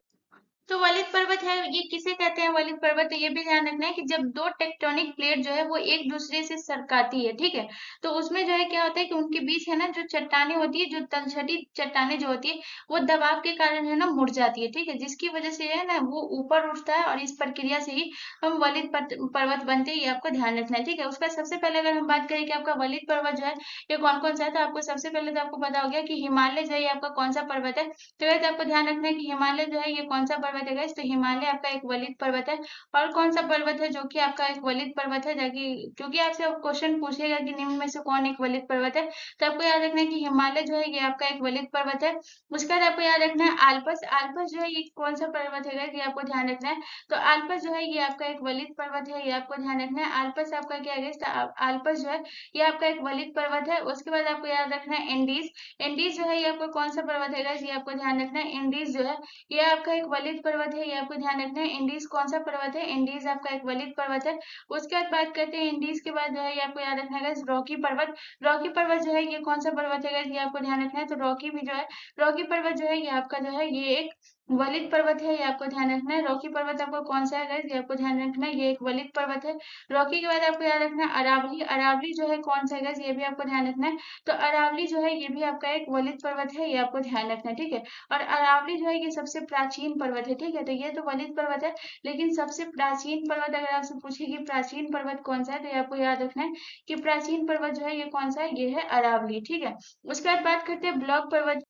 तो वलित पर्वत है, ये किसे कहते हैं वलित पर्वत, तो ये भी ध्यान रखना है कि जब दो टेक्टोनिक प्लेट जो है वो एक दूसरे से सरकाती है, ठीक है, तो उसमें जो है क्या होता है कि उनके बीच है ना जो चट्टाने होती है, जो तलछटी चट्टाने जो होती है वो दबाव के कारण है ना मुड़ जाती है, ठीक है, जिसकी वजह से है ना वो ऊपर उठता है और इस प्रक्रिया से ही हम वलित पर्वत बनते हैं, ये आपको ध्यान रखना है। ठीक है, उसका सबसे पहले अगर हम बात करें कि आपका वलित पर्वत जो है ये कौन कौन सा है, तो आपको सबसे पहले तो आपको पता हो गया कि हिमालय जो है ये आपका कौन सा पर्वत है। तो वैसे आपको ध्यान रखना है कि हिमालय जो है ये कौन सा पर्वत है guys? तो हिमालय आपका एक वलित पर्वत है। और कौन सा पर्वत है जो कि आपका एक वलित पर्वत है, जाकि क्योंकि आपसे क्वेश्चन पूछेगा कि निम्न में से कौन एक वलित पर्वत है, तो आपको याद रखना है कि हिमालय जो है ये आपका एक वलित पर्वत है। उसके बाद आपको याद रखना है आल्पस। आल्पस जो है ये कौन सा पर्वत है guys? ये आपको ध्यान रखना है। तो आल्पस जो है ये आपका एक वलित पर्वत है, ये आपको ध्यान रखना है। आल्पस आपका क्या है guys? तो आल्पस जो है ये आपका एक वलित पर्वत है। उसके बाद आपको याद रखना है एंडीज। एंडीज जो है ये आपको कौन सा पर्वत है guys? ये आपको ध्यान रखना है। एंडीज जो है ये आपका एक वलित पर्वत है, ये आपको ध्यान रखना है। इंडीज कौन सा पर्वत है? इंडीज आपका एक वलित पर्वत है। उसके बाद बात करते हैं इंडीज के बाद जो है ये आपको याद रखना है रॉकी पर्वत। रॉकी पर्वत जो है ये कौन सा पर्वत है guys? ये आपको ध्यान रखना है। तो रॉकी भी जो है, रॉकी पर्वत जो है ये आपका जो है ये एक वलित पर्वत है, ये आपको ध्यान रखना है। रॉकी पर्वत आपको कौन सा है guys? ये आपको ध्यान रखना है, ये एक वलित पर्वत है। रॉकी के बाद आपको याद रखना है अरावली। अरावली जो है कौन सा है guys? ये भी आपको ध्यान रखना है। तो अरावली जो है ये भी आपका एक वलित पर्वत है, ये आपको ध्यान रखना है, ठीक है। और अरावली जो है ये सबसे प्राचीन पर्वत है, ठीक है। तो ये तो वलित पर्वत है, लेकिन सबसे प्राचीन पर्वत अगर आपसे पूछे कि प्राचीन पर्वत कौन सा है, तो ये आपको याद रखना है कि प्राचीन पर्वत जो है ये कौन सा है? ये है अरावली, ठीक है। उसके बाद बात करते हैं ब्लॉक पर्वत।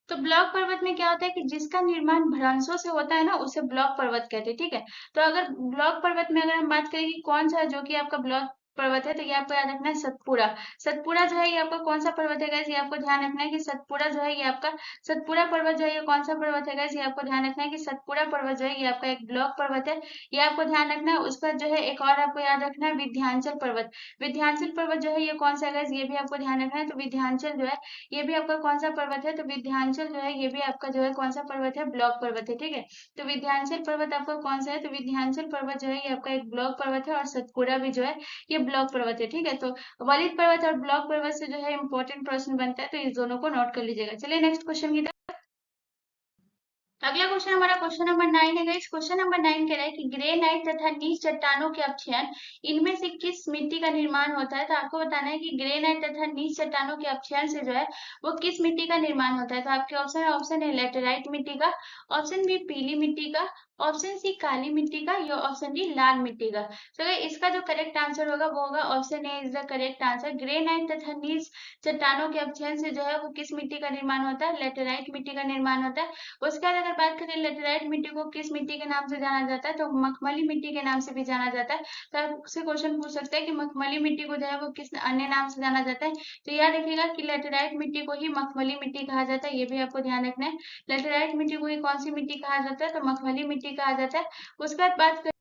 तो ब्लॉक पर्वत में क्या होता है कि जिसका निर्माण भ्रंशों से होता है ना, उसे ब्लॉक पर्वत कहते हैं, ठीक है। तो अगर ब्लॉक पर्वत में अगर हम बात करें कि कौन सा है जो कि आपका ब्लॉक पर्वत है, तो ये आपको याद रखना है सतपुड़ा। सतपुड़ा जो है ये आपका कौन सा पर्वत है guys? ये आपको ध्यान रखना है कि सतपुड़ा जो है ये आपका सतपुड़ा पर्वत जो है ये कौन सा पर्वत है guys? ये आपको ध्यान रखना है कि सतपुड़ा पर्वत जो है ये आपका एक ब्लॉक पर्वत है, ये आपको ध्यान रखना है। उसका जो है एक और आपको याद रखना है विंध्याचल पर्वत। विंध्याचल पर्वत जो है ये कौन सा है guys? ये भी आपको ध्यान रखना है। तो विंध्याचल जो है ये भी आपका कौन सा पर्वत है? तो विंध्याचल जो है ये भी आपका जो है कौन सा पर्वत है? ब्लॉक पर्वत है, ठीक है। तो विंध्याचल पर्वत आपका कौन सा है? तो विंध्याचल पर्वत जो है ये आपका एक ब्लॉक पर्वत है, और सतपुड़ा भी जो है ये ब्लॉक पर्वत है, ठीक है। तो वलित पर्वत और ब्लॉक पर्वत से जो है इंपॉर्टेंट प्रश्न बनता है, तो इस दोनों को नोट कर लीजिएगा। चलिए नेक्स्ट क्वेश्चन की तरफ। अगला क्वेश्चन हमारा क्वेश्चन नंबर 9 है गाइस। क्वेश्चन नंबर 9 कह रहा है कि ग्रेनाइट तथा नीच चट्टानों के अपक्षयन इनमें से किस मिट्टी का निर्माण होता है? तो आपको बताना है कि ग्रेनाइट तथा नीच चट्टानों के अपक्षयन से जो है वो किस मिट्टी का निर्माण होता है। तो आपके ऑप्शन है लेटेराइट मिट्टी का, ऑप्शन बी पीली मिट्टी का, ऑप्शन सी काली मिट्टी का, या ऑप्शन डी लाल मिट्टी का। तो इसका जो करेक्ट आंसर होगा वो होगा option A is the correct answer. Granite तथा नीच चट्टानों के अपक्षयन से जो है वो किस मिट्टी का निर्माण होता है? लेटेराइट मिट्टी का निर्माण होता है। उसके बाद अगर बात करें लेटेराइट मिट्टी को किस मिट्टी के नाम से जाना जाता है? तो मखमली मिट्टी के नाम से भी जाना जाता है। तो आपसे क्वेश्चन पूछ सकते हैं कि मखमली मिट्टी को जो है वो किस अन्य नाम से जाना जाता है? तो याद रखिएगा कि लेटेराइट मिट्टी को ही मखमली मिट्टी कहा जाता है, ये भी आपको ध्यान रखना है। लेटेराइट मिट्टी को ही कौन सी मिट्टी कहा जाता है? तो मखमली मिट्टी कहा जाता है। उसके बाद बात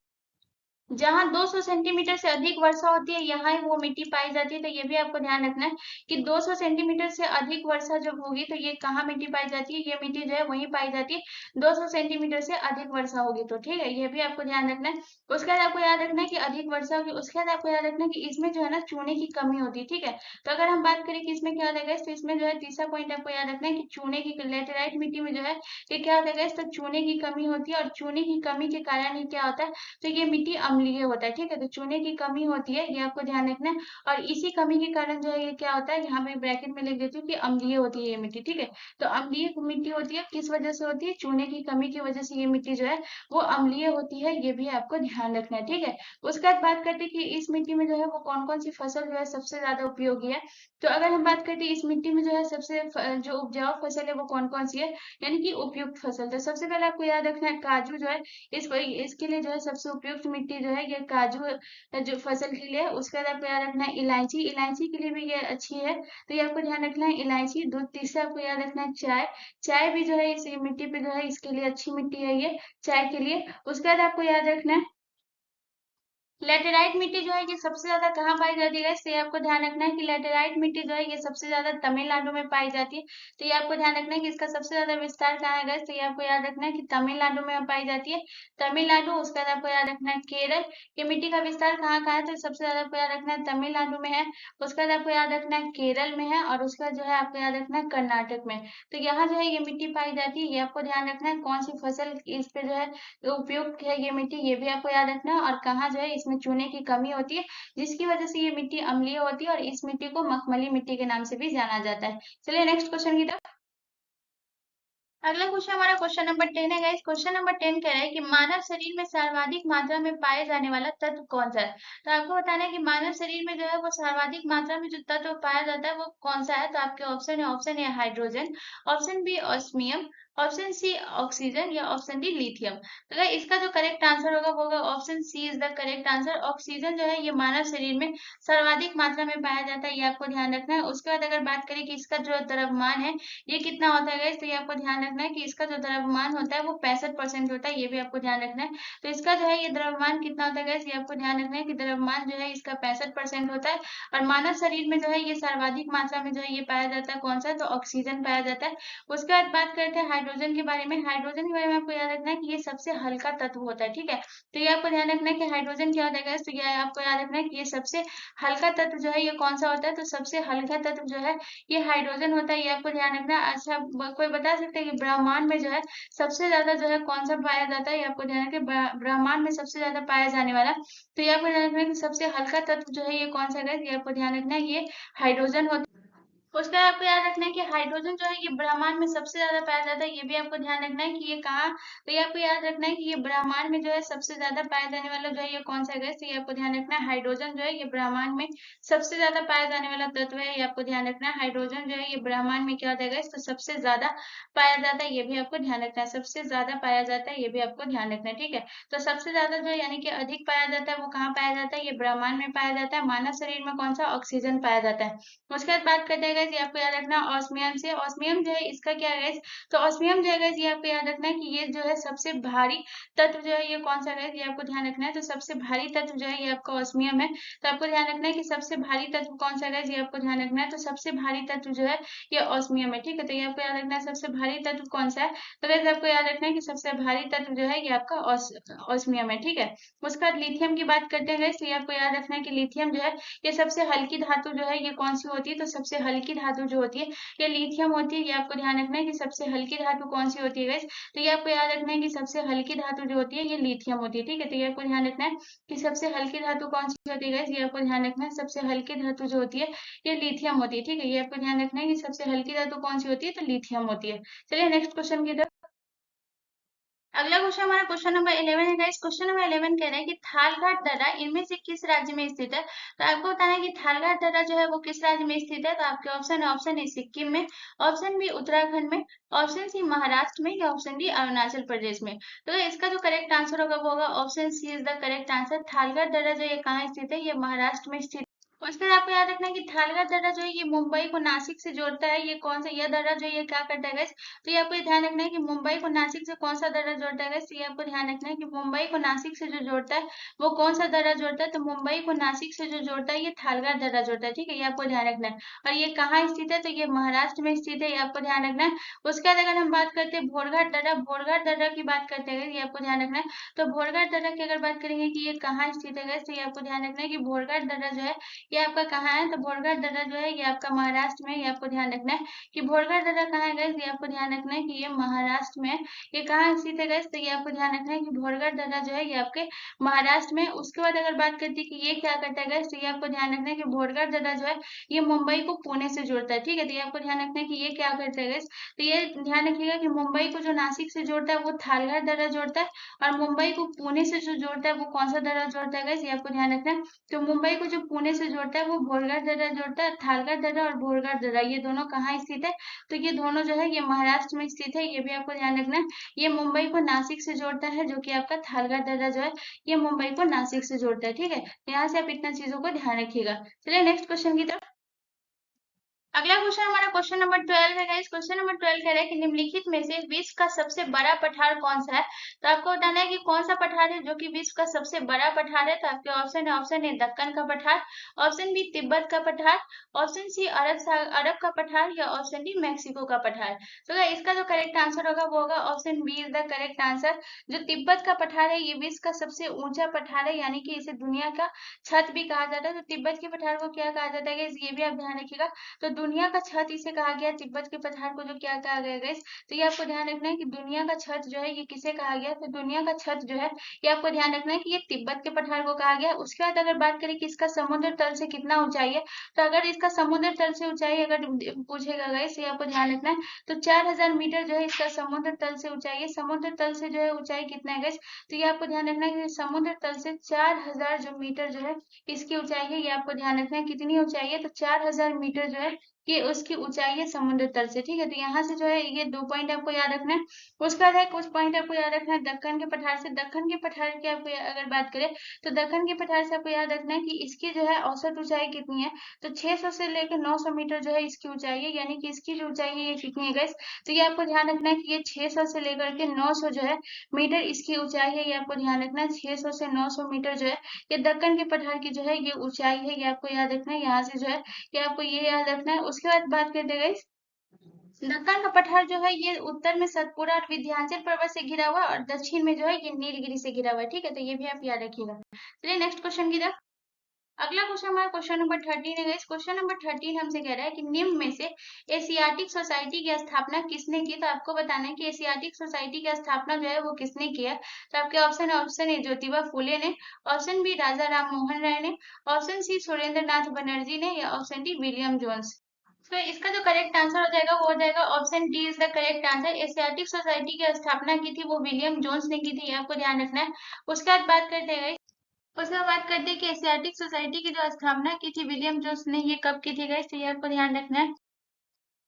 जहाँ 200 सेंटीमीटर से अधिक वर्षा होती है यहाँ ही वो मिट्टी पाई जाती है। तो ये भी आपको ध्यान रखना है कि 200 सेंटीमीटर से अधिक वर्षा जब होगी तो ये कहाँ मिट्टी पाई जाती है? ये मिट्टी जो है वहीं पाई जाती है 200 सेंटीमीटर से अधिक वर्षा होगी तो, ठीक है। ये भी आपको ध्यान रखना है। उसके बाद आपको याद रखना है कि अधिक वर्षा होगी। उसके बाद आपको याद रखना है कि इसमें जो है ना चूने की कमी होती है, ठीक है। तो अगर हम बात करें कि इसमें क्या होता है तो इसमें जो है तीसरा पॉइंट आपको याद रखना है कि चूने की लेटेराइट मिट्टी में जो है ये क्या होता है तो चूने की कमी होती है, और चूने की कमी के कारण ही क्या होता है तो ये मिट्टी अम्लीय होता है, ठीक है। तो चूने की कमी होती है, ये आपको ध्यान रखना है। और इसी कमी के कारण जो है ये क्या होता है, यहाँ पे ब्रैकेट में लिख देती हूँ कि अम्लीय होती है ये मिट्टी, ठीक है। तो अम्लीय मिट्टी होती है किस वजह से होती है? चूने की कमी की वजह से ये मिट्टी जो है वो अम्लीय होती है, ये भी आपको ध्यान रखना है, ठीक है। उसके बाद बात करते हैं कि इस मिट्टी में जो है वो कौन कौन सी फसल जो है सबसे ज्यादा उपयोगी है। तो अगर हम बात करते हैं इस मिट्टी में जो है सबसे जो उपजाऊ फसल है वो कौन कौन सी है, यानी कि उपयुक्त फसल। तो सबसे पहले आपको याद रखना है काजू जो है इसके लिए जो है सबसे उपयुक्त मिट्टी जो है ये काजू जो फसल के लिए है। उसके बाद आपको याद रखना है इलायची, इलायची के लिए भी ये अच्छी है, तो ये आपको ध्यान रखना है इलायची। दूध तीसरा आपको याद रखना है चाय, चाय भी जो है इस मिट्टी पे जो है इसके लिए अच्छी मिट्टी है ये चाय के लिए। उसके बाद आपको याद रखना है लेटेराइट मिट्टी जो है ये सबसे ज्यादा कहाँ पाई जाती है इससे आपको ध्यान रखना है कि लेटेराइट मिट्टी जो है ये सबसे ज्यादा तमिलनाडु में पाई जाती है। तो ये आपको ध्यान रखना है कि इसका सबसे ज्यादा विस्तार कहाँ है तो ये आपको याद रखना है कि तमिलनाडु में पाई जाती है, तमिलनाडु। उसके बाद आपको याद रखना है केरल, ये मिट्टी का विस्तार कहाँ है तो सबसे ज्यादा आपको याद रखना है तमिलनाडु में है। उसके बाद आपको याद रखना है केरल में है, और उसका जो है आपको याद रखना है कर्नाटक में। तो यहाँ जो है ये मिट्टी पाई जाती है, ये आपको ध्यान रखना है कौन सी फसल इस पे जो है उपयुक्त है ये मिट्टी, ये भी आपको याद रखना है। और कहाँ जो है इसमें चूने की कमी होती है जिसकी वजह से ये मिट्टी अम्लीय होती है, और इस मिट्टी को मखमली मिट्टी के नाम से भी जाना जाता है। चलिए नेक्स्ट क्वेश्चन की तरफ। अगला क्वेश्चन हमारा क्वेश्चन नंबर 10 है गाइस। क्वेश्चन नंबर 10 कह रहा है कि मानव शरीर में सर्वाधिक मात्रा में पाए जाने वाला तत्व कौन सा है। तो आपको बताना है कि मानव शरीर में जो है वो सर्वाधिक मात्रा में जो तत्व पाया जाता है वो कौन सा है। तो आपके ऑप्शन है, option A hydrogen, option B osmium, option C oxygen, या ऑप्शन डी लिथियम। तो गाइस इसका जो करेक्ट आंसर होगा वो होगा option C is the correct answer. Oxygen जो है ये मानव शरीर में सर्वाधिक मात्रा में पाया जाता है, ये आपको ध्यान रखना है। उसके बाद अगर बात करें कि इसका जो द्रव्यमान है ये कितना होता है गाइस, तो ये आपको ध्यान रखना है कि इसका जो द्रव्यमान होता है वो 65% होता है, ये भी आपको ध्यान रखना है। तो इसका जो है ये द्रव्यमान कितना होता है गाइस, ये आपको ध्यान रखना है कि द्रव्यमान जो है इसका 65% होता है। और मानव शरीर में जो है ये सर्वाधिक मात्रा में जो है ये पाया जाता है कौन सा, तो ऑक्सीजन पाया जाता है। उसके बाद बात करते हैं हाइड्रोजन के बारे में। हाइड्रोजन के बारे में आपको याद रखना है कि ये सबसे हल्का तत्व होता है, ठीक है। तो ये आपको ध्यान रखना है कि हाइड्रोजन क्या होता है, तो ये आपको याद रखना है कि ये सबसे हल्का तत्व जो है ये कौन सा होता है, तो सबसे हल्का तत्व जो है ये हाइड्रोजन होता है, ये आपको ध्यान रखना है। अच्छा, कोई बता सकते हैं कि ब्रह्मांड में जो है सबसे ज्यादा जो है कौन सा पाया जाता है, ये आपको ध्यान रखना है। ब्रह्मांड में सबसे ज्यादा पाया जाने वाला, तो ये आपको ध्यान रखना है कि सबसे हल्का तत्व जो है ये कौन सा है, ये आपको ध्यान रखना है, ये हाइड्रोजन होता है। उसका आपको याद रखना है कि हाइड्रोजन जो है ये ब्रह्मांड में सबसे ज्यादा पाया जाता है, ये भी आपको ध्यान रखना है कि ये कहाँ, तो ये आपको याद रखना है कि ये ब्रह्मांड में जो है सबसे ज्यादा पाया जाने वाला जो है ये कौन सा गैस, ये आपको ध्यान रखना है। हाइड्रोजन जो है ये ब्रह्मांड में सबसे ज्यादा पाया जाने वाला तत्व है, ये आपको ध्यान रखना है। हाइड्रोजन जो है ये ब्रह्मांड में क्या होता है गैस, तो सबसे ज्यादा पाया जाता है, ये भी आपको ध्यान रखना है। सबसे ज्यादा पाया जाता है, ये भी आपको ध्यान रखना है, ठीक है। तो सबसे ज्यादा जो है यानी कि अधिक पाया जाता है वो कहाँ पाया जाता है, ये ब्रह्मांड में पाया जाता है। मानव शरीर में कौन सा, ऑक्सीजन पाया जाता है। उसके बाद बात करते हैं guys, ये आपको याद रखना ऑस्मियम से। ऑस्मियम जो है इसका क्या है guys, तो ऑस्मियम जो है guys ये आपको याद रखना है कि ये जो है सबसे भारी तत्व जो है ये कौन सा है, ये आपको ध्यान रखना है। तो सबसे भारी तत्व जो है ये आपका ऑस्मियम है। तो आपको ध्यान रखना है कि सबसे भारी तत्व कौन सा है, ये आपको ध्यान रखना है। तो सबसे भारी तत्व जो है ये ऑस्मियम है, ठीक है। तो ये आपको याद रखना है सबसे भारी तत्व कौन सा है, तो guys आपको याद रखना है कि सबसे भारी तत्व जो है ये आपका ऑस्मियम है, ठीक है। उसके बाद लिथियम की बात करते हैं guys, तो ये आपको याद रखना है कि लिथियम जो है ये सबसे हल्की धातु जो है ये कौन सी होती है, तो सबसे हल्की धातु जो होती है ये लिथियम होती है। ये आपको ध्यान रखना है कि सबसे हल्की धातु कौन सी होती है गाइस, तो ये आपको याद रखना है कि सबसे हल्की धातु जो होती है ये लिथियम होती है, ठीक है। तो ये आपको ध्यान रखना है कि सबसे हल्की धातु कौन सी होती है गाइस, ये आपको ध्यान रखना है सबसे हल्की धातु जो होती है ये लिथियम होती है, ठीक है। ये आपको ध्यान रखना है कि सबसे हल्की धातु कौन सी होती है, तो लिथियम होती है। चलिए नेक्स्ट क्वेश्चन की तरफ। अगला क्वेश्चन हमारा क्वेश्चन नंबर 11 है गाइस। क्वेश्चन नंबर 11 कह रहा है कि थालघाट दर्रा इनमें से किस राज्य में स्थित है। तो आपको बताना है कि थालघाट दर्रा जो है वो किस राज्य में स्थित है। तो आपके ऑप्शन है, ऑप्शन ए सिक्किम में, ऑप्शन बी उत्तराखंड में, ऑप्शन सी महाराष्ट्र में, या ऑप्शन डी अरुणाचल प्रदेश में। तो इसका जो करेक्ट आंसर होगा वो होगा option C is the correct answer. Thalghat दर्रा जो ये कहाँ स्थित है, ये महाराष्ट्र में स्थित। उसके बाद आपको याद रखना है कि थालघाट दर्रा जो है ये मुंबई को नासिक से जोड़ता है। ये कौन सा, यह दर्रा जो ये क्या करता है guys? तो ये आपको ध्यान रखना है कि मुंबई को नासिक से कौन सा दर्रा जोड़ता है guys? तो ये आपको ध्यान रखना है कि मुंबई को नासिक से जो जोड़ता है वो कौन सा दर्रा जोड़ता है, तो मुंबई को नासिक से जो जोड़ता है ये थालघाट दर्रा जोड़ता है, ठीक है। ये आपको ध्यान रखना है। और ये कहाँ स्थित है, तो ये महाराष्ट्र में स्थित है, ये आपको ध्यान रखना है। उसके बाद अगर हम बात करते हैं भोरघाट दर्रा, भोरघाट दर्रा की बात करते हैं ये आपको ध्यान रखना है। तो भोरघाट दर्रा की अगर बात करेंगे कि ये कहाँ स्थित है guys, तो ये आपको ध्यान रखना है कि भोरघाट दर्रा जो है ये आपका कहाँ है, तो भोरघाट दर्रा जो है ये आपका महाराष्ट्र में। ये आपको ध्यान रखना है कि भोरघाट दर्रा कहाँ है गाइस, ये आपको ध्यान रखना है कि ये महाराष्ट्र में। ये कहाँ स्थित है गाइस, तो ये आपको ध्यान रखना है कि भोरघाट दर्रा जो है ये आपके महाराष्ट्र में। उसके बाद अगर बात करती है कि ये क्या करता है गाइस, तो ये आपको ध्यान रखना है कि भोरघाट दर्रा जो है ये मुंबई को पुणे से जोड़ता है, ठीक है। तो ये आपको ध्यान रखना है कि ये क्या करता है गाइस, तो ये ध्यान रखिएगा कि मुंबई को जो नासिक से जोड़ता है वो थालघाट दर्रा जोड़ता है, और मुंबई को पुणे से जो जोड़ता है वो कौन सा दर्रा जोड़ता है गाइस, ये आपको ध्यान रखना है। तो मुंबई को जो पुणे से जोड़ता है वो भोरघाट दर्रा जोड़ता है। थालघाट दर्रा और भोरघाट दर्रा ये दोनों कहाँ स्थित है, तो ये दोनों जो है ये महाराष्ट्र में स्थित है, ये भी आपको ध्यान रखना है। ये मुंबई को नासिक से जोड़ता है, जो कि आपका थालघाट दर्रा जो है ये मुंबई को नासिक से जोड़ता है, ठीक है। यहाँ से आप इतना चीजों को ध्यान रखिएगा। चलिए नेक्स्ट क्वेश्चन की तरफ। अगला क्वेश्चन हमारा क्वेश्चन नंबर 12 है गाइस। क्वेश्चन नंबर 12 कह रहा है कि निम्नलिखित में से विश्व का सबसे बड़ा पठार कौन सा है। तो आपको बताना है कि कौन सा पठार है जो कि विश्व का सबसे बड़ा पठार है। तो आपके ऑप्शन है, ऑप्शन ए दक्कन का पठार, ऑप्शन बी तिब्बत का पठार, ऑप्शन सी अरब का पठार, या ऑप्शन डी मैक्सिको का पठार। तो इसका जो करेक्ट आंसर होगा वो होगा option B is the correct answer. जो तिब्बत का पठार है ये विश्व का सबसे ऊंचा पठार है, यानी कि इसे दुनिया का छत भी कहा जाता है। तो तिब्बत के पठार को क्या कहा जाता है ये भी आप ध्यान रखिएगा। तो दुनिया का छत इसे कहा गया, तिब्बत के पठार को जो क्या कहा गया गाइस, तो ये आपको ध्यान रखना है कि दुनिया का छत जो है ये किसे कहा गया, तो दुनिया का छत जो है ये आपको ध्यान रखना है कि ये तिब्बत के पठार को कहा गया। उसके बाद अगर बात करें कि इसका समुद्र तल से कितना ऊंचाई है, तो अगर इसका समुद्र तल से ऊंचाई अगर पूछेगा गाइस, ये आपको ध्यान रखना है। तो 4000 मीटर जो है इसका समुद्र तल से ऊंचाई है। समुद्र तल से जो है ऊंचाई कितना है गाइस, तो ये आपको ध्यान रखना है कि समुद्र तल से 4000 जो मीटर जो है इसकी ऊंचाई है। ये आपको ध्यान रखना है कितनी ऊंचाई है, तो 4000 मीटर जो है ये उसकी ऊंचाई है समुद्र तल से, ठीक है। तो यहाँ से जो है ये 2 पॉइंट आपको याद रखना है। उसका है कुछ पॉइंट आपको याद रखना है दक्कन के पठार से। दक्कन के पठार की आपको अगर बात करें तो दक्कन के पठार से आपको याद रखना है कि इसकी जो है औसत ऊंचाई कितनी है, तो 600 से लेकर 900 मीटर जो है इसकी ऊंचाई है, यानी कि इसकी जो ऊंचाई है ये कितनी है गाइस, तो ये आपको ध्यान रखना है कि ये 600 से लेकर के 900 जो है मीटर इसकी ऊंचाई है। ये आपको ध्यान रखना है 600 से 900 मीटर जो है ये दक्कन के पठार की जो है ये ऊंचाई है। ये आपको याद रखना है, यहाँ से जो है ये आपको ये याद रखना है। उसके बाद बात करते हैं गाइस दक्कन का पठार जो है ये उत्तर में सतपुरा और विंध्याचल पर्वत से घिरा हुआ है और दक्षिण में जो है ये नीलगिरी से घिरा हुआ है। ठीक है, तो ये भी आप याद रखिएगा। चलिए नेक्स्ट क्वेश्चन की तरफ। अगला क्वेश्चन हमारा क्वेश्चन नंबर 13 है। इस क्वेश्चन नंबर 13 हमसे कह रहा है कि निम्न में से एशियाटिक सोसाइटी की स्थापना किसने की। तो आपको बताना है कि एशियाटिक सोसाइटी की स्थापना जो है वो किसने किया। तो आपके ऑप्शन है, ऑप्शन ए ज्योतिबा फूले ने, ऑप्शन बी राजा राम मोहन राय ने, ऑप्शन सी सुरेंद्र नाथ बनर्जी ने, या ऑप्शन डी विलियम जोन्स। तो इसका जो करेक्ट आंसर हो जाएगा वो हो जाएगा option D is the correct answer. Asiatic society की स्थापना की थी वो विलियम जोन्स ने की थी, ये आपको ध्यान रखना है। उसके बाद बात करते हैं, उसके बाद बात करते हैं कि एशियाटिक सोसाइटी की जो स्थापना की थी विलियम जोन्स ने, ये कब की थी गाइस, तो ये आपको ध्यान रखना है।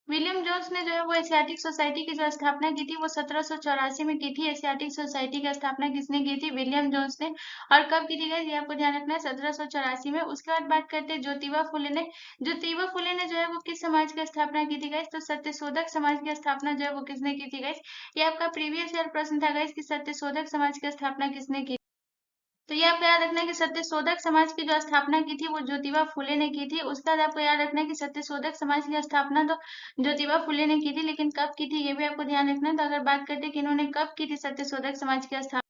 विलियम जोन्स ने जो है वो एशियाटिक सोसाइटी की जो स्थापना की थी वो 1784 में की थी। एशियाटिक सोसाइटी की स्थापना किसने की थी, विलियम जोन्स ने। और कब की थी गाइस, ये आपको ध्यान रखना है, 1784 में। उसके बाद बात करते हैं ज्योतिबा फुले ने। ज्योतिबा फुले ने जो है वो किस समाज की स्थापना की थी गाइस, तो सत्यशोधक समाज की स्थापना जो है वो किसने की थी गाइस। ये आपका प्रीवियस ईयर प्रश्न था गाइस कि सत्यशोधक समाज की स्थापना किसने की। तो ये आपको याद रखना है कि सत्यशोधक समाज की जो स्थापना की थी वो ज्योतिबा फुले ने की थी। उसके बाद आपको याद रखना है कि सत्यशोधक समाज की स्थापना तो ज्योतिबा फुले ने की थी, लेकिन कब की थी ये भी आपको ध्यान रखना है। तो अगर बात करते हैं कि इन्होंने कब की थी सत्यशोधक समाज की स्थापना,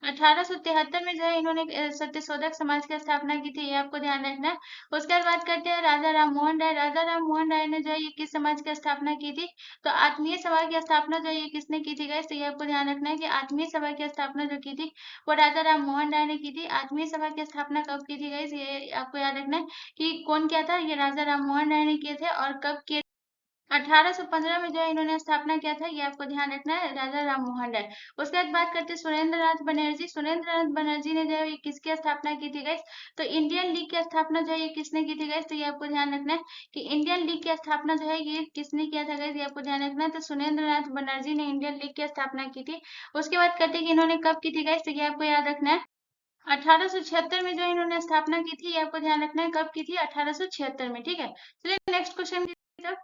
1873 में जो है इन्होंने सत्यशोधक समाज की स्थापना की थी, ये आपको ध्यान रखना है। उसके बाद बात करते हैं राजा राम मोहन राय। राजा राम मोहन राय ने जो है ये किस समाज की स्थापना की थी, तो आत्मीय सभा की स्थापना जो है ये किसने की थी गाइस, तो ये आपको ध्यान रखना है कि आत्मीय सभा की स्थापना जो की थी वो राजा राम मोहन राय ने की थी। आत्मीय सभा की स्थापना कब की थी गाइस, ये आपको याद रखना है कि कौन किया था, ये राजा राम मोहन राय ने किए थे। और कब किए, 1815 में जो है इन्होंने स्थापना किया था, ये आपको ध्यान रखना है, राजा राम मोहन राय। उसके बाद बात करते हैं सुरेंद्र नाथ बनर्जी। सुरेंद्र नाथ बनर्जी ने जो है ये किसकी स्थापना की थी गाइस, तो इंडियन लीग की स्थापना जो है ये किसने की थी गाइस, तो ये आपको ध्यान रखना है कि इंडियन लीग की स्थापना जो है ये किसने किया था गाइस, ये आपको ध्यान रखना है। तो सुरेंद्र नाथ बनर्जी ने इंडियन लीग की स्थापना की थी। उसके बाद कहते हैं कि इन्होंने कब की थी गाइस, तो ये आपको याद रखना है, 1876 में जो इन्होंने स्थापना की थी, ये आपको ध्यान रखना है कब की थी, 1876 में। ठीक है, चलिए नेक्स्ट क्वेश्चन की तरफ।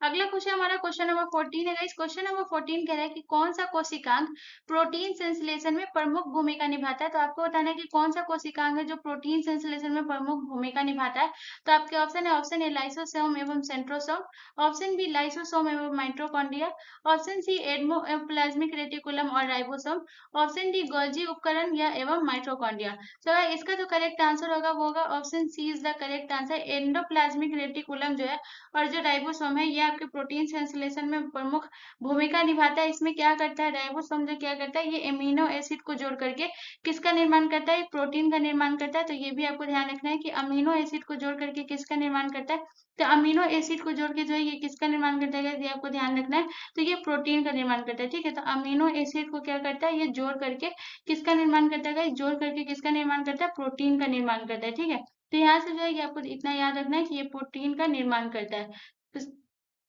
अगला क्वेश्चन हमारा क्वेश्चन नंबर 14 है गाइस। क्वेश्चन नंबर 14 कह रहा है कि कौन सा कोशिकांग प्रोटीन संश्लेषण में प्रमुख भूमिका निभाता है। तो आपको बताना है कि कौन सा कोशिकांग है जो प्रोटीन संश्लेषण में प्रमुख भूमिका निभाता है। तो आपके ऑप्शन है, ऑप्शन ए लाइसोसोम एवं सेंट्रोसोम, ऑप्शन बी लाइसोसोम एवं mitochondria, option C endoplasmic reticulum और राइबोसोम, ऑप्शन डी गोल्जी उपकरण या एवं माइटोकॉन्ड्रिया। तो इसका जो करेक्ट आंसर होगा वो होगा option C is the correct answer. Endoplasmic reticulum जो है और जो राइबोसोम है ये आपके प्रोटीन संश्लेषण में प्रमुख भूमिका निभाता है। इसमें क्या करता है, राइबोसोम जो क्या करता है, ये एमिनो एसिड को जोड़ करके किसका निर्माण करता है, प्रोटीन का निर्माण करता है। तो ये भी आपको ध्यान रखना है कि अमीनो एसिड को जोड़ करके किसका निर्माण करता है, तो अमीनो एसिड को जोड़ के जो है ये किसका निर्माण करता है, ये आपको ध्यान रखना है। तो ये प्रोटीन का निर्माण करता है। ठीक है, तो अमीनो एसिड को क्या करता है, ये जोड़ करके किसका निर्माण करता है, जोड़ करके किसका निर्माण करता है, प्रोटीन का निर्माण करता है। ठीक है, तो यहाँ से जो है आपको इतना याद रखना है कि ये प्रोटीन का निर्माण करता है। तो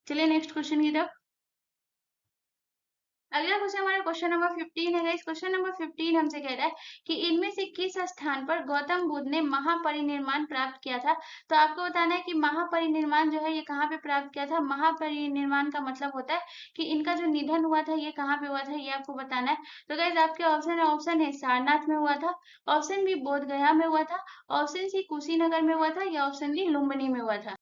चलिए नेक्स्ट क्वेश्चन की तरफ। अगला क्वेश्चन हमारा क्वेश्चन नंबर 15 है गाइस। क्वेश्चन नंबर 15 हमसे कह रहा है कि इनमें से किस स्थान पर गौतम बुद्ध ने महापरिनिर्वाण प्राप्त किया था। तो आपको बताना है कि महापरिनिर्वाण जो है ये कहाँ पे प्राप्त किया था। महापरिनिर्वाण का मतलब होता है कि इनका जो निधन हुआ था ये कहाँ पे हुआ था, ये आपको बताना है। तो गाइस आपके ऑप्शन है, ऑप्शन ए सारनाथ में हुआ था, ऑप्शन बी बोध गया में हुआ था, ऑप्शन सी कुशीनगर में हुआ था, या ऑप्शन डी लुम्बिनी में हुआ था।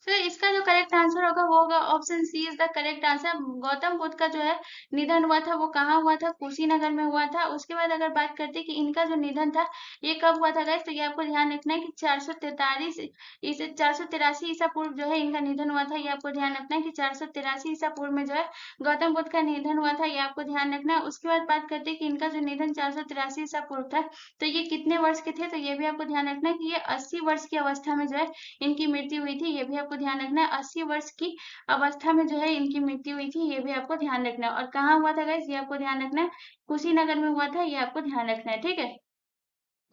तो इसका जो करेक्ट आंसर होगा वो होगा option C is the correct answer. Gautam Buddha का जो है निधन हुआ था वो कहाँ हुआ था, कुशीनगर में हुआ था। उसके बाद अगर बात करते हैं कि इनका जो निधन था ये कब हुआ था गाइस, तो ये आपको ध्यान रखना है कि 443 इसे 483 ईसा पूर्व जो है इनका निधन हुआ था। ये आपको ध्यान रखना है कि 483 ईसा पूर्व में जो है गौतम बुद्ध का निधन हुआ था, ये आपको ध्यान रखना है। उसके बाद बात करते हैं कि इनका जो निधन 483 ईसा पूर्व था तो ये कितने वर्ष के थे, तो ये भी आपको ध्यान रखना है कि ये 80 वर्ष की अवस्था में जो है इनकी मृत्यु हुई थी। ये भी आपको ध्यान रखना है, 80 वर्ष की अवस्था में जो है इनकी मृत्यु हुई थी, ये भी आपको ध्यान रखना है। और कहाँ हुआ था गाइस, ये आपको ध्यान रखना है, कुशीनगर में हुआ था, ये आपको ध्यान रखना है। ठीक है,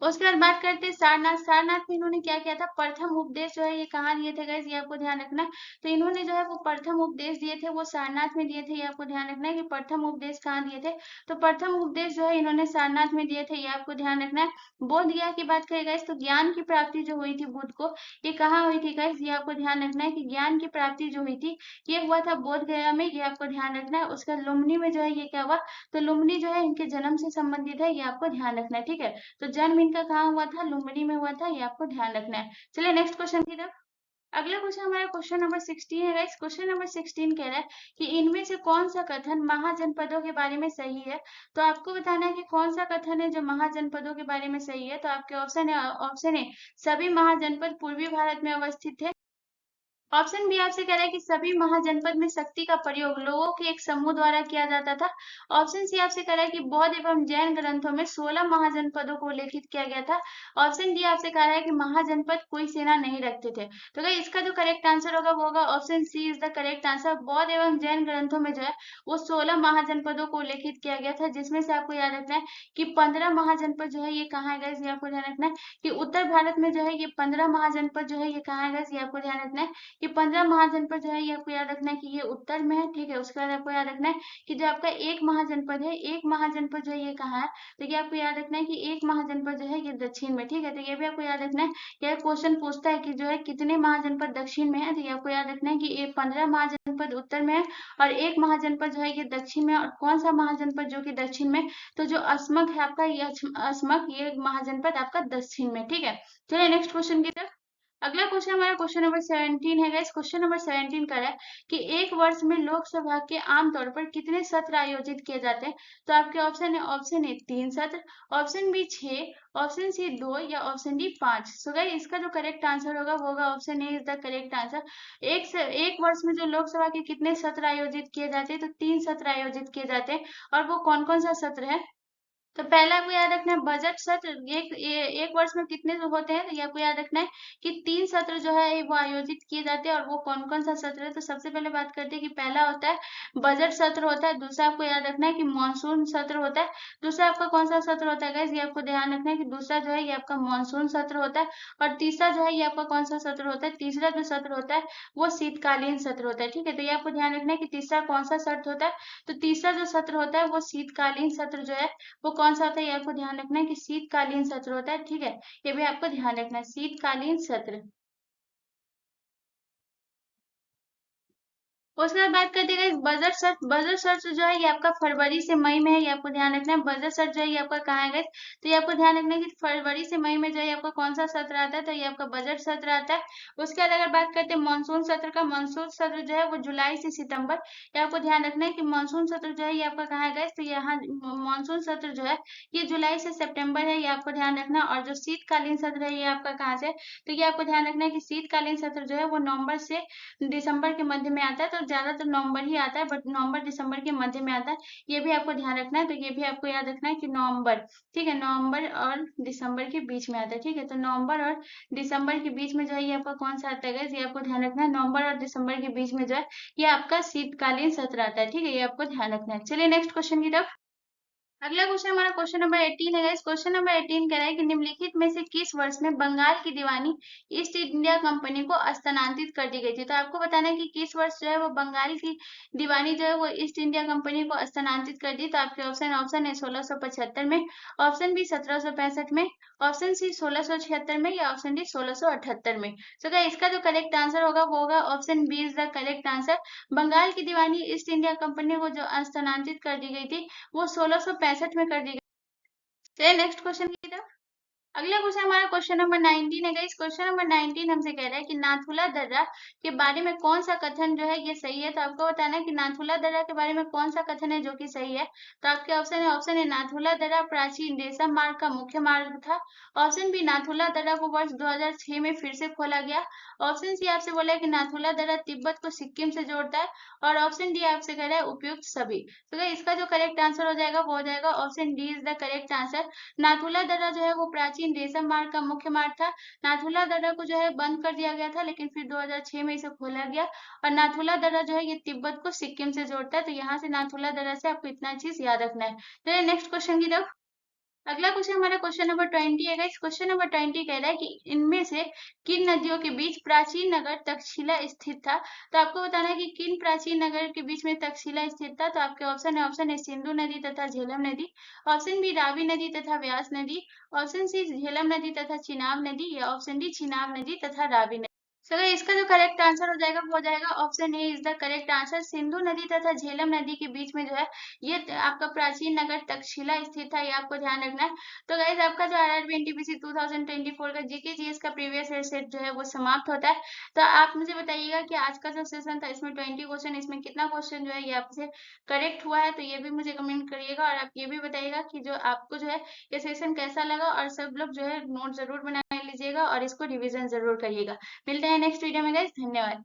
उसके बाद बात करते हैं सारनाथ। सारनाथ में इन्होंने क्या किया था, प्रथम उपदेश जो है ये कहाँ दिए थे गाइस, ये आपको ध्यान रखना है। तो इन्होंने जो है वो प्रथम उपदेश दिए थे वो सारनाथ में दिए थे, ये आपको ध्यान रखना है कि प्रथम उपदेश कहाँ दिए थे। तो प्रथम उपदेश जो है इन्होंने सारनाथ में दिए थे, ये आपको ध्यान रखना है। बोध गया की बात करें गाइस तो ज्ञान की प्राप्ति जो हुई थी बुद्ध को, ये कहाँ हुई थी गाइस, ये आपको ध्यान रखना है कि ज्ञान की प्राप्ति जो हुई थी ये हुआ था बोध गया में, ये आपको ध्यान रखना है। उसका लुम्बिनी में जो है ये क्या हुआ, तो लुम्बिनी जो है इनके जन्म से संबंधित है, ये आपको ध्यान रखना है। ठीक है, तो जन्म इनका कहाँ हुआ था, लुम्बिनी में हुआ था, ये आपको ध्यान रखना है। चलिए नेक्स्ट क्वेश्चन की तरफ। अगला क्वेश्चन हमारा क्वेश्चन नंबर 16 है गाइस। क्वेश्चन नंबर 16 कह रहा है कि इनमें से कौन सा कथन महाजनपदों के बारे में सही है। तो आपको बताना है कि कौन सा कथन है जो महाजनपदों के बारे में सही है। तो आपके ऑप्शन है सभी महाजनपद पूर्वी भारत में अवस्थित है। ऑप्शन बी आपसे कह रहा है कि सभी महाजनपद में शक्ति का प्रयोग लोगों के एक समूह द्वारा किया जाता था। ऑप्शन सी आपसे कह रहा है कि बौद्ध एवं जैन ग्रंथों में 16 महाजनपदों को उल्लेखित किया गया था। ऑप्शन डी आपसे कह रहा है कि महाजनपद कोई सेना नहीं रखते थे। तो गाइस इसका जो करेक्ट आंसर होगा वो होगा option C is the correct answer. बौद्ध एवं जैन ग्रंथों में जो है वो 16 महाजनपदों को उल्लेखित किया गया था, जिसमें से आपको याद रखना है कि 15 महाजनपद जो है ये कहाँ है गाइस, ये आपको ध्यान रखना है कि उत्तर भारत में जो है ये 15 महाजनपद जो है ये कहाँ है गाइस, ये आपको ध्यान रखना है कि 15 महाजनपद जो है ये आपको याद रखना है कि ये उत्तर में है। ठीक है, उसके बाद आपको याद रखना है कि जो आपका एक महाजनपद है, एक महाजनपद जो है ये कहाँ है, तो ये आपको याद रखना है कि एक महाजनपद जो है ये दक्षिण में। ठीक है, तो ये भी आपको याद रखना है। यह क्वेश्चन पूछता है कि जो है कितने महाजनपद दक्षिण में है, तो ये आपको याद रखना है कि ये 15 महाजनपद उत्तर में है और एक महाजनपद जो है ये दक्षिण में है। और कौन सा महाजनपद जो कि दक्षिण में, तो जो अस्मक है आपका, ये अस्मक ये महाजनपद आपका दक्षिण में। ठीक है, चलिए नेक्स्ट क्वेश्चन की तरफ। अगला क्वेश्चन हमारा क्वेश्चन नंबर 17 है गाइस। क्वेश्चन नंबर 17 का है कि एक वर्ष में लोकसभा के आमतौर पर कितने सत्र आयोजित किए जाते हैं। तो आपके ऑप्शन है, ऑप्शन ए 3 सत्र, ऑप्शन बी 6, ऑप्शन सी 2 या ऑप्शन डी 5। सो गाइस इसका जो करेक्ट आंसर होगा वो होगा option A is the correct answer. एक वर्ष में जो लोकसभा के कितने सत्र आयोजित किए जाते हैं, तो 3 सत्र आयोजित किए जाते हैं। और वो कौन कौन सा सत्र है, तो पहला आपको याद रखना है बजट सत्र। एक वर्ष में कितने जो होते हैं, तो ये आपको याद रखना है कि 3 सत्र जो है वो आयोजित किए जाते हैं। और वो कौन कौन सा सत्र है, तो सबसे पहले बात करते हैं कि पहला होता है बजट सत्र होता है। दूसरा आपको याद रखना है कि मानसून सत्र होता है। दूसरा आपका कौन सा सत्र होता है गाइस, ये आपको ध्यान रखना है कि दूसरा जो है ये आपका मानसून सत्र होता है। और तीसरा जो है ये आपका कौन सा सत्र होता है, तीसरा जो सत्र होता है वो शीतकालीन सत्र होता है। ठीक है, तो ये आपको ध्यान रखना है कि तीसरा कौन सा सत्र होता है, तो तीसरा जो सत्र होता है वो शीतकालीन सत्र जो है वो कौन सा होता है, ये आपको ध्यान रखना है कि शीतकालीन सत्र होता है। ठीक है, ये भी आपको ध्यान रखना है, शीतकालीन सत्र। उसके बाद बात करते हैं बजट सत्र। बजट सत्र जो है ये आपका फरवरी से मई में है, ये आपको ध्यान रखना है। बजट सत्र जो है ये आपका कहाँ है guys? तो ये आपको ध्यान रखना है कि फरवरी से मई में जो है आपका कौन सा सत्र आता है, तो ये आपका बजट सत्र आता है। उसके बाद अगर बात करते हैं मानसून सत्र का, मानसून सत्र जो है वो जुलाई से सितंबर, ये आपको ध्यान रखना है कि मानसून सत्र जो है ये आपका कहाँ है guys? तो यहाँ मानसून सत्र जो है ये जुलाई से सितंबर है, ये आपको ध्यान रखना। और जो शीतकालीन सत्र है ये आपका कहाँ से, तो ये आपको ध्यान रखना है कि शीतकालीन सत्र जो है वो नवंबर से दिसंबर के मध्य में आता है। तो ज्यादातर नवंबर ही आता है, बट नवंबर दिसंबर के मध्य में आता है, ये भी आपको ध्यान रखना है। तो ये भी आपको याद रखना है कि नवंबर, ठीक है, नवंबर और दिसंबर के बीच में आता है। ठीक है, तो नवंबर और दिसंबर के बीच में जो है ये आपका कौन सा आता है guys? ये आपको ध्यान रखना है, नवंबर और दिसंबर के बीच में जो है ये आपका शीतकालीन सत्र आता है। ठीक है, ये आपको ध्यान रखना है। चलिए नेक्स्ट क्वेश्चन की तरफ। अगला क्वेश्चन हमारा क्वेश्चन नंबर 18 है गाइस। क्वेश्चन नंबर 18 कह रहा है कि निम्नलिखित में से किस वर्ष में बंगाल की दीवानी ईस्ट इंडिया कंपनी को स्थानांतरित कर दी गई थी। तो आपको बताना है कि किस वर्ष जो है वो बंगाल की दीवानी जो है वो ईस्ट इंडिया कंपनी को स्थानांतरित कर दी। तो आपके ऑप्शन है 1675 में, ऑप्शन बी 1765 में, ऑप्शन सी 1676 में या ऑप्शन डी 1678 में। तो क्या इसका जो करेक्ट आंसर होगा वो होगा option B is the correct answer. Bengal की दीवानी ईस्ट इंडिया कंपनी को जो स्थानांतरित कर दी गई थी वो 1665 में कर दी गई। चलिए नेक्स्ट क्वेश्चन की तरफ। अगला क्वेश्चन हमारा क्वेश्चन नंबर 19 है गाइस। क्वेश्चन नंबर 19 हमसे कह रहा है कि नाथुला दर्रा के बारे में कौन सा कथन जो है ये सही है। तो आपको बताना है कि नाथुला दर्रा के बारे में कौन सा कथन है जो कि सही है। तो आपके ऑप्शन है नाथुला दर्रा प्राचीन रेशम मार्ग का मुख्य मार्ग था। ऑप्शन बी नाथुला दर्रा को वर्ष 2006 में फिर से खोला गया। ऑप्शन सी आपसे बोला है कि नाथुला दर्रा तिब्बत को सिक्किम से जोड़ता है। और ऑप्शन डी आपसे कह रहा है उपयुक्त सभी। तो गाइस इसका जो करेक्ट आंसर हो जाएगा वो हो जाएगा option D is the correct answer. Nathula दर्रा जो है वो प्राचीन रेशम मार्ग का मुख्य मार्ग था। नाथुला दर्रा को जो है बंद कर दिया गया था, लेकिन फिर 2006 में इसे खोला गया। और नाथुला दर्रा जो है ये तिब्बत को सिक्किम से जोड़ता है। तो यहाँ से नाथुला दर्रा से आपको इतना चीज याद रखना है। तो नेक्स्ट क्वेश्चन की तरफ। अगला क्वेश्चन हमारा क्वेश्चन नंबर 20 है गाइस। क्वेश्चन नंबर 20 कह रहा है कि इनमें से किन नदियों के बीच प्राचीन नगर तक्षशिला स्थित था। तो आपको बताना है कि किन प्राचीन नगर के बीच में तक्षशिला स्थित था। तो आपके ऑप्शन है सिंधु नदी तथा झेलम नदी, ऑप्शन बी रावी नदी तथा व्यास नदी, ऑप्शन सी झेलम नदी तथा चिनाब नदी या ऑप्शन डी चिनाब नदी तथा रावी नदी। चलो इसका जो करेक्ट आंसर हो जाएगा वो हो जाएगा option A is the correct answer. Sindhu नदी तथा झेलम नदी के बीच में जो है ये आपका प्राचीन नगर तक्षशिला स्थित था, ये आपको ध्यान रखना है। तो गाइज आपका जो आरआरबी एनटीपीसी 2024 का जीके जीएस का प्रीवियस ईयर सेट जो है वो समाप्त होता है। तो आप मुझे बताइएगा कि आज का जो सेशन था इसमें 20 क्वेश्चन, इसमें कितना क्वेश्चन जो है ये आपसे करेक्ट हुआ है, तो ये भी मुझे कमेंट करिएगा। और आप ये भी बताइएगा कि जो आपको जो है ये सेशन कैसा लगा, और सब लोग जो है नोट जरूर बना लीजिएगा और इसको रिविजन जरूर करिएगा। मिलते हैं नेक्स्ट वीडियो में गाइस, धन्यवाद।